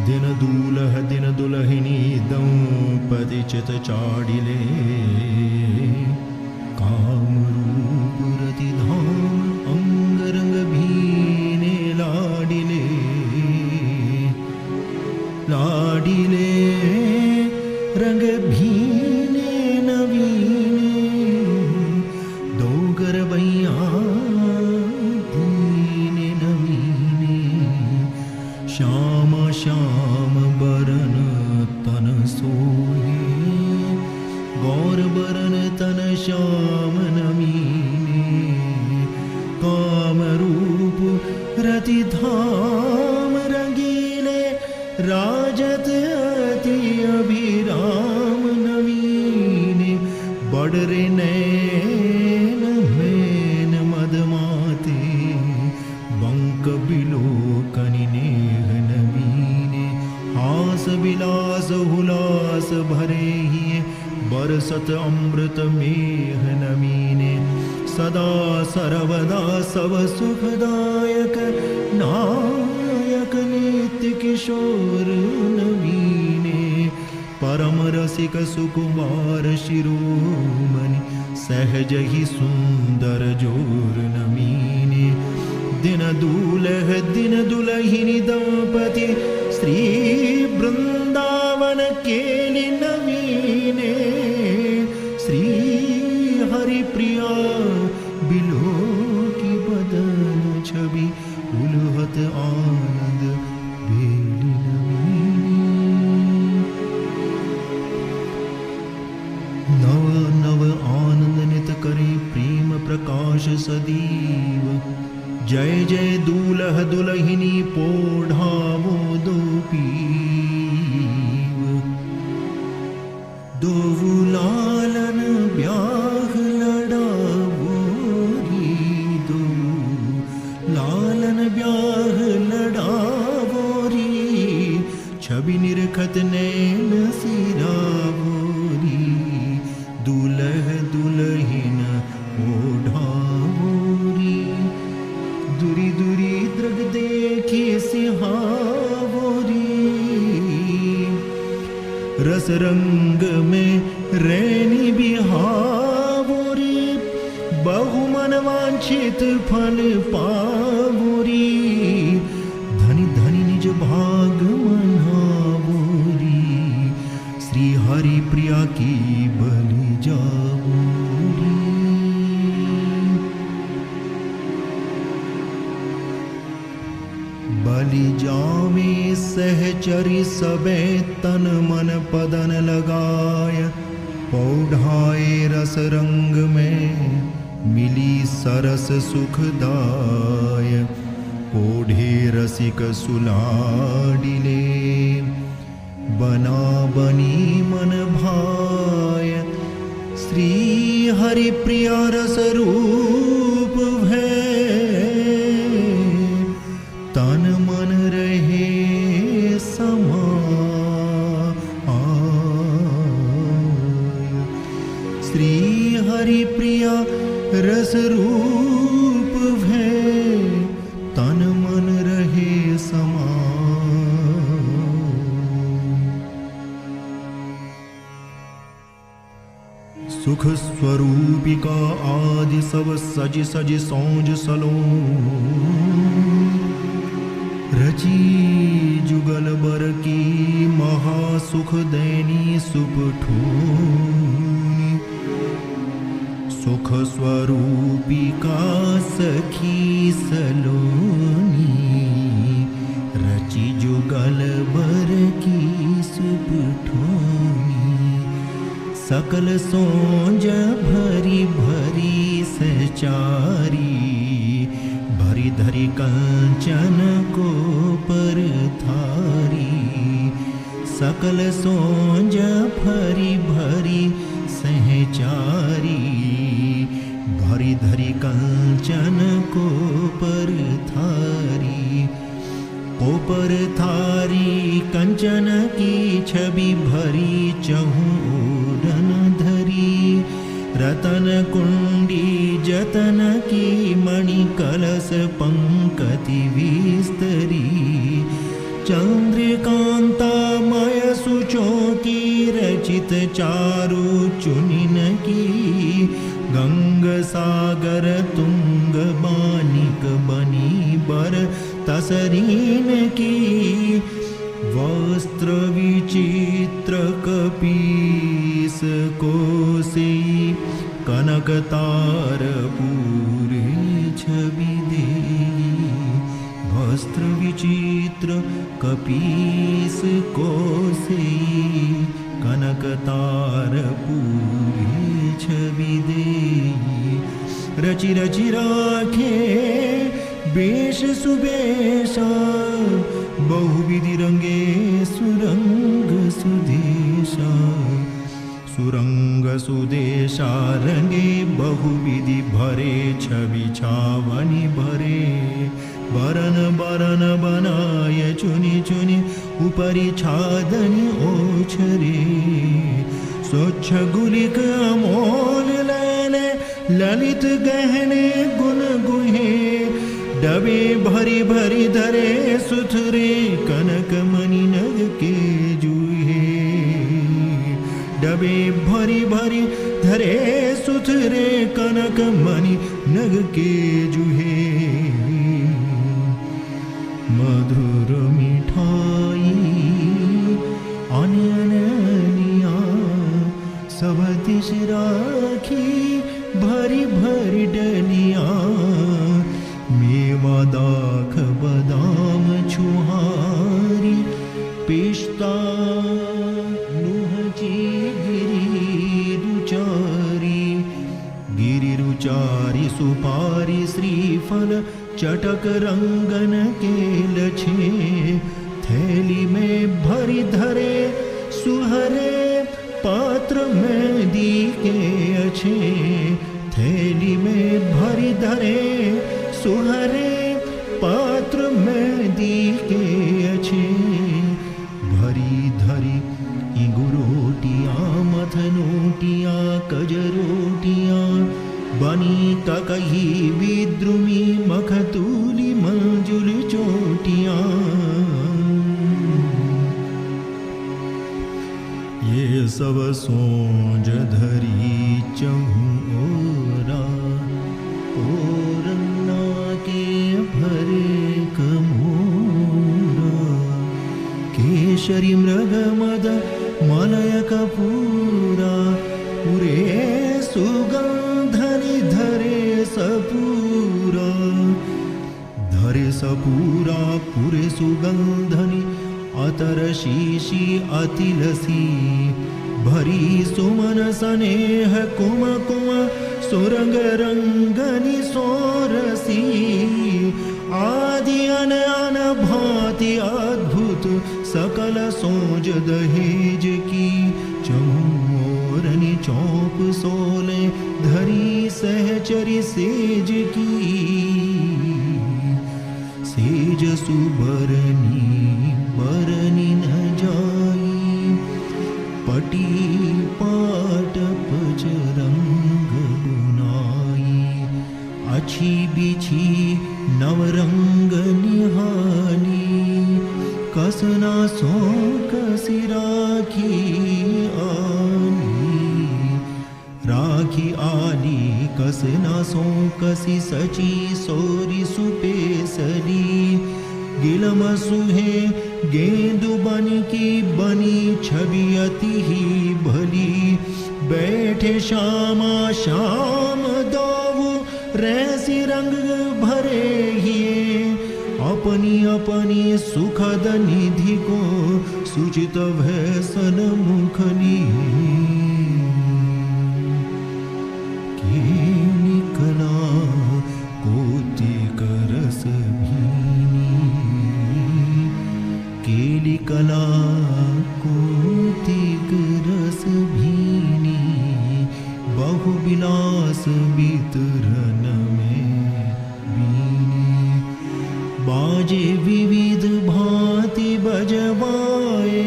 दिन दूलह दिन दुलहिनी दंपति चित चाडिले। काम रूप रति धाम अंग रंग भीने लाडिले। लाडिले रंग भीने नवीने। दो गरबैया दीने नवीने। श्याम श्याम बरन तन सोहे। गौर बरन तन श्याम नमीने। काम रूप रति धाम रंगीले। राजत अति अभिराम नवीने। बड़रे नैन मैन मदमाते। बंक बिलोकनि नेह नवीने। हास विलास हुलास भरे ही। बरसत अमृत मेह नवीने। सदा सर्वदा सब सुखदायक नायक नित्य किशोर नवीने। परम रसिक सुकुमार शिरोमणि। सहज ही सुंदर जोर नवीने। दिन दूलह दिन दुलहिनी दंपति। श्री वृंदावन केलि नवीने। श्री हरि प्रिया बिलो की बदन छवि। उलहत आनंद बेली नवीने। नव नव आनंद नित करे प्रेम प्रकाश सदीव। जय जय दूल्ह दुल्हिनी पोढ़ावो दो पीव। दो लालन ब्याह बहुमन वांछित फल पावोरी, धनी धनी निज भाग मनावोरी, श्री हरि प्रिया की बलि जावोरी। बलि जावे सहचरी सबे तन मन पदन लगाय, पौढ़ाए रस रंग में मिली सरस सुखदाय, पोढ़े रसिक सुलाडिले बना बनी मन भाय, श्री हरि प्रिया रस रूप भय, तन मन रहे समा। श्री हरि प्रिया रस रूप भय, तन मन रहे समा। सुख स्वरूपिका आदि सब सज सज सौज सलो, रची जुगल बर की महासुख दैनी सुपठूनी, सुख स्वरूपिका सखी सलोनी, रची जुगल बर की सुपठूनी, सकल सोंज भरी भरी सहचारी, भरी धरी कंचन को पर थारी, सकल सोंज भरी भरी सहचारी, भरी धरी कंचन को पर थारी, को पर थारी कंचन की छवि भरी, चहु ओढ़न धरी, रतन कुंडी जतन की मणि कलश पंकति विस्तरी, चंद्रकांता मय सुचों की रचित चारु चुनिन की, गंग सागर तुंग बानिक बनी बर तसरीन की, वस्त्र विचित्र कपीस कोसी, कनक तार पूरे छवि देई, वस्त्र विचित्र कपीस कोसी, कनक तार पूरे छवि देई, रचि रचि राखे बेश सुबेशा, बहुविधि रंगे सुरंग सुदेशा, सुरंग सुदेशा रंगे बहुविधि भरे, छवि छावनी भरे, बरन बरन बनाय चुनि चुनि, उपरि छादनि ओछरे, स्वच्छ गुलिक अमोल लैले, ललित गहने गुण गुहे, डबे भरी भरी धरे सुथरे, कनक मणि नग के जूहे, डबे भरी भरी धरे सुथरे, कनक मणि नग के जूहे, मधुर मिठाई अननिया, सब दिश राखी भरी भरी डलिया, मेवा दाख बदाम छुहारी, पिस्ता नुहची गिरी रुचारी, गिरी रुचारी सुपारी, श्रीफल चटक रंगन के लछे, थैली में भरी धरे सुहरे, पात्र में दी के अच्छे, थैली में भरी धरे सुहरे, पात्र में दी के अच्छे, भरी धरी इगुरोटियाँ मथनोटियाँ कजरोटियाँ, बनी ककही विद्रुमी मखतूली मंजुल चोटियाँ, ये सब सोंज धरी चहु ओरा, हरि मृग मद मलय कपूरा पुरे सुगंधनि धरे सपूरा पुरे सुगंधनि अतर शीशी अतिलसी भरी सुमन स्नेह कुम कुम सुरंग रंगनि सोरसी आदि अन भांति अद्भुत सकल सोज दहेज की चमोरनि चौप सोले धरी सहचरी सेज की सेज सुबरनी बरनी न जाई पटी पाट पचरंग बुनाई अच्छी बिछी नवरंग निहानी कसना सो कसी राखी आली कसना सो कसी सची सोरी सुपेसरी गिलम सुहे गेंदु बन की बनी छवि अति ही भली बैठे श्यामा श्याम दाऊ रैसी रंग भरे हिए अपनी अपनी सुखद निधि को सुचित भैसन मुखनी केली कला कोतिक रस भीनी केली कला कोतिक रस भीनी बहु विलास वितरण में बीनी बाजे विविध भांति बजवाए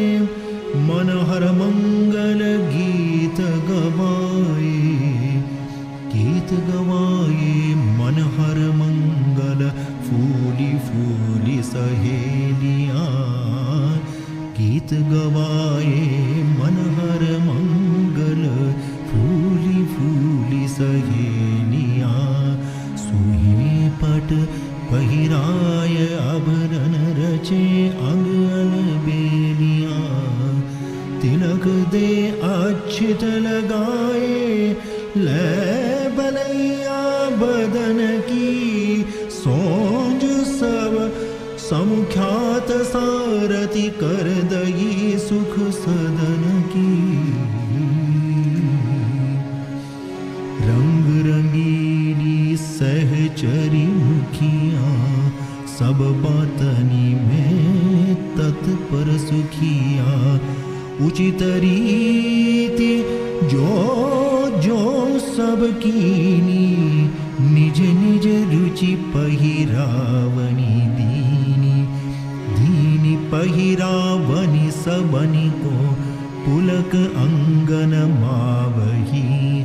मन हर मंगल गीत गवाए मन हर मंगल फूली फूली सहेलियां गीत गवाए मन हर मंगल फूली फूली सहेलियां सुही पट पहिराय आभरण रचे अंग अलबेलियां तिलक दे अक्षत लगाए ले बलैया बदन की सोज सब समुख्यात सारथी कर दई सुख सदन की रंग रंगीली सहचरी मुखियां सब बातनी में तत्पर सुखियां उचित रीति जो जो सब कीनी निज निज रुचि पहिरावनी दीनी दीनी पहिरावनी सबनी को पुलक अंगन मावही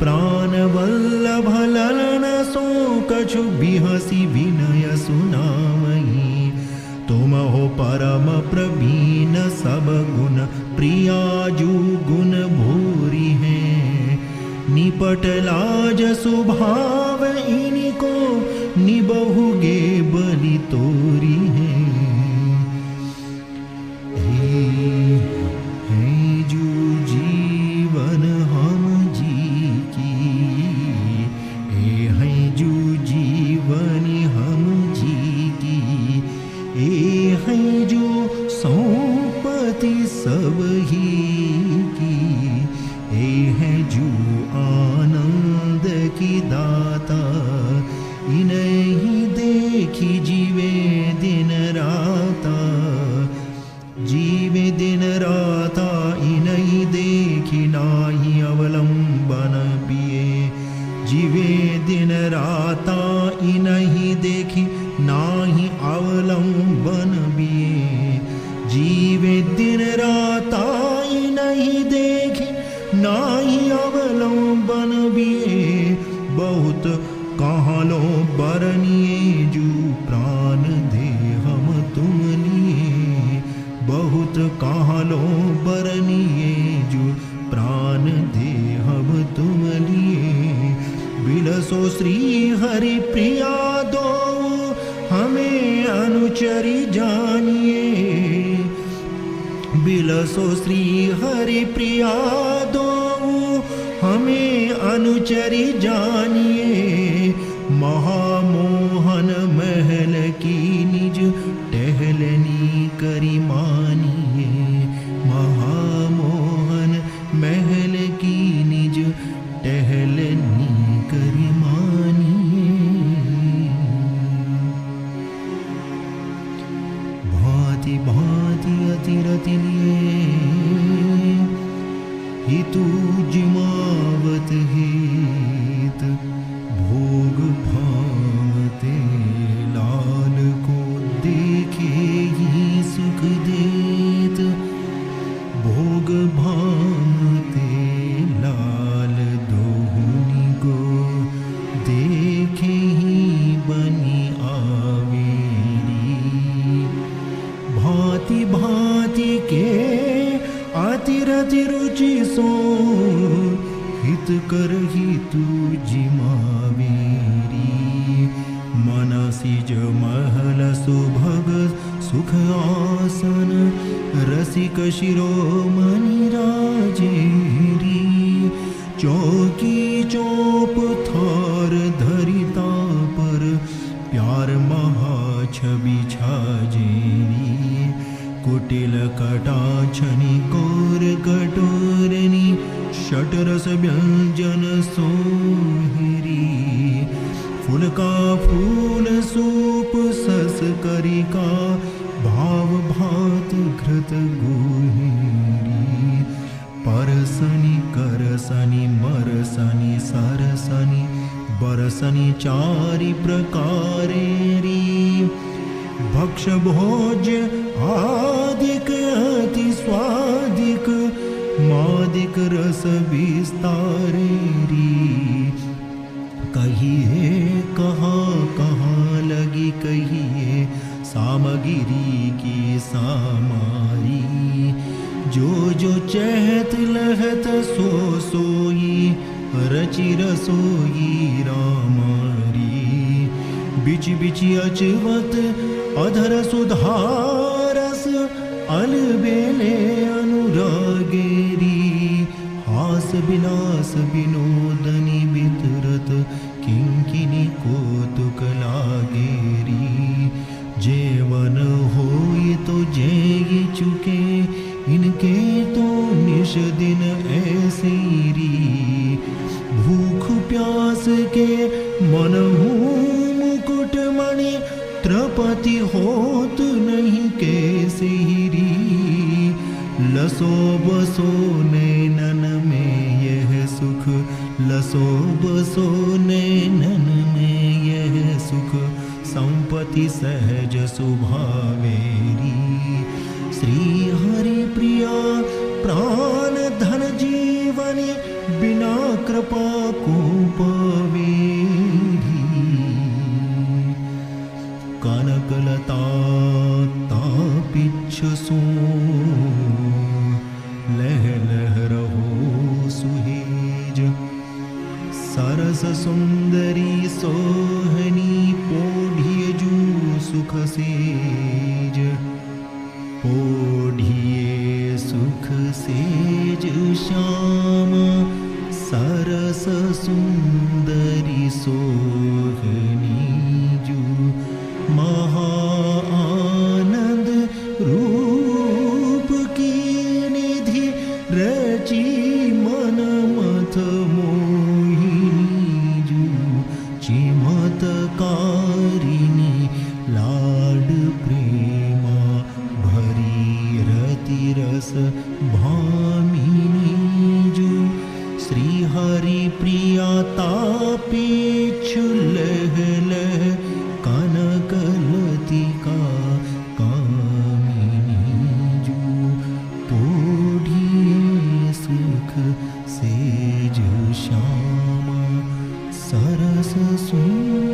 प्राण वल्लभ ललन सो कछु बिहसी विनय सुनावही तुम हो परम प्रवीण सब गुण प्रियाजू गुण भूरी हैं निपट लाज सुभाव इनको निबहुगे बलि तोरी हैं हे जू जीवन हम जी की है जू जीवन हम जी की है जो सौंपति सब ही की है जो आनंद की दाता इन्हीं देखी जीवे दिन राता जीवे दिन राता इन्हीं देखी नाही अवलंबन पिए जीवे दिन राता इन्हीं देखी नाही अवलंबन बिए जीवे दिन राता नहीं देखे नाही अवलंबन बिए बहुत कहालो बरनिए जू प्राण दे हम तुम लिए बहुत कहालो बरनिए जू प्राण दे हम तुम लिए बिलसो श्री हरि प्रिया दो हमें अनुचरी जानिए बिलसो श्री हरि प्रिया दो हमें अनुचरी जानिए। महामोहन महल की निज टहलनी करी मानिए। महामोहन महल की निज टहलनी करी मानिए। भांति भांति अतिरति लिए हितु जिमावत हित भोग भांगते लाल को देखे ही सुख देत। भोग भांगते लाल दोहुनी को देखे ही बनी आवेरी। भांति भांति के अतिरति रुचि सो हित कर हितु जिमावेरी। मनसिज महल सुभग सुख आसन रसिक शिरोमणि राजेरी। चौकी चौप थार धरिता पर प्यार महा छवि छाजेरी। कुटिल कटाक्षनि कौर कटोरनी षटरस व्यंजन सोहरी। फूल का फूल सूप सस करिका भाव भात घृत गुहेरी। परसनी करसनी मरसनी सरसनी बरसनी चारि प्रकारेरी। भक्ष भोज्य आदिक अति स्वादिक मादिक रस विस्तारेरी। कहिए कहाँ कहाँ लगी कहिए सामगिरी की सामारी। जो जो चहत लहत सो सोई रचि रसोई रामारी। बिच बिच अचवत अधर सुधारस अलबेले अनुरागेरी। हास विलास विनोदनी वितरत किंकिनी कौतुक लागेरी। जेवन होई तो जेई चुके इनके तो निश दिन ऐसेरी। भूख प्यास के मनहु मुकुट मणि त्रपति होत नहीं कैसेरी। लसो बसो नैनन में यह सुख लसो बसो नैनन में यह सुख संपत्ति सहज सुभावेरी। श्री हरि प्रिया प्राण धन जीवनी बिना कृपा को पवेरी। कनकलता तापिच्छ सो लह लह रहो सुहेज। सरस सुंदरी सोहनी पोढ़िए जू सुख सेज। पोढ़िए सुख सेज श्याम सरस सुंदरी सोहनी जू। महा आनंद रूप की निधि रची मन मथ मोहिनी जू। चिमतकारिणी लाड प्रेमा भरी रति रस भामिनी जू। श्री हरि प्रिया तापेच्छ लह लह कनकलतिका कामिनी जू। पोढ़िए सुख सेज श्यामा सरस सुंदरी।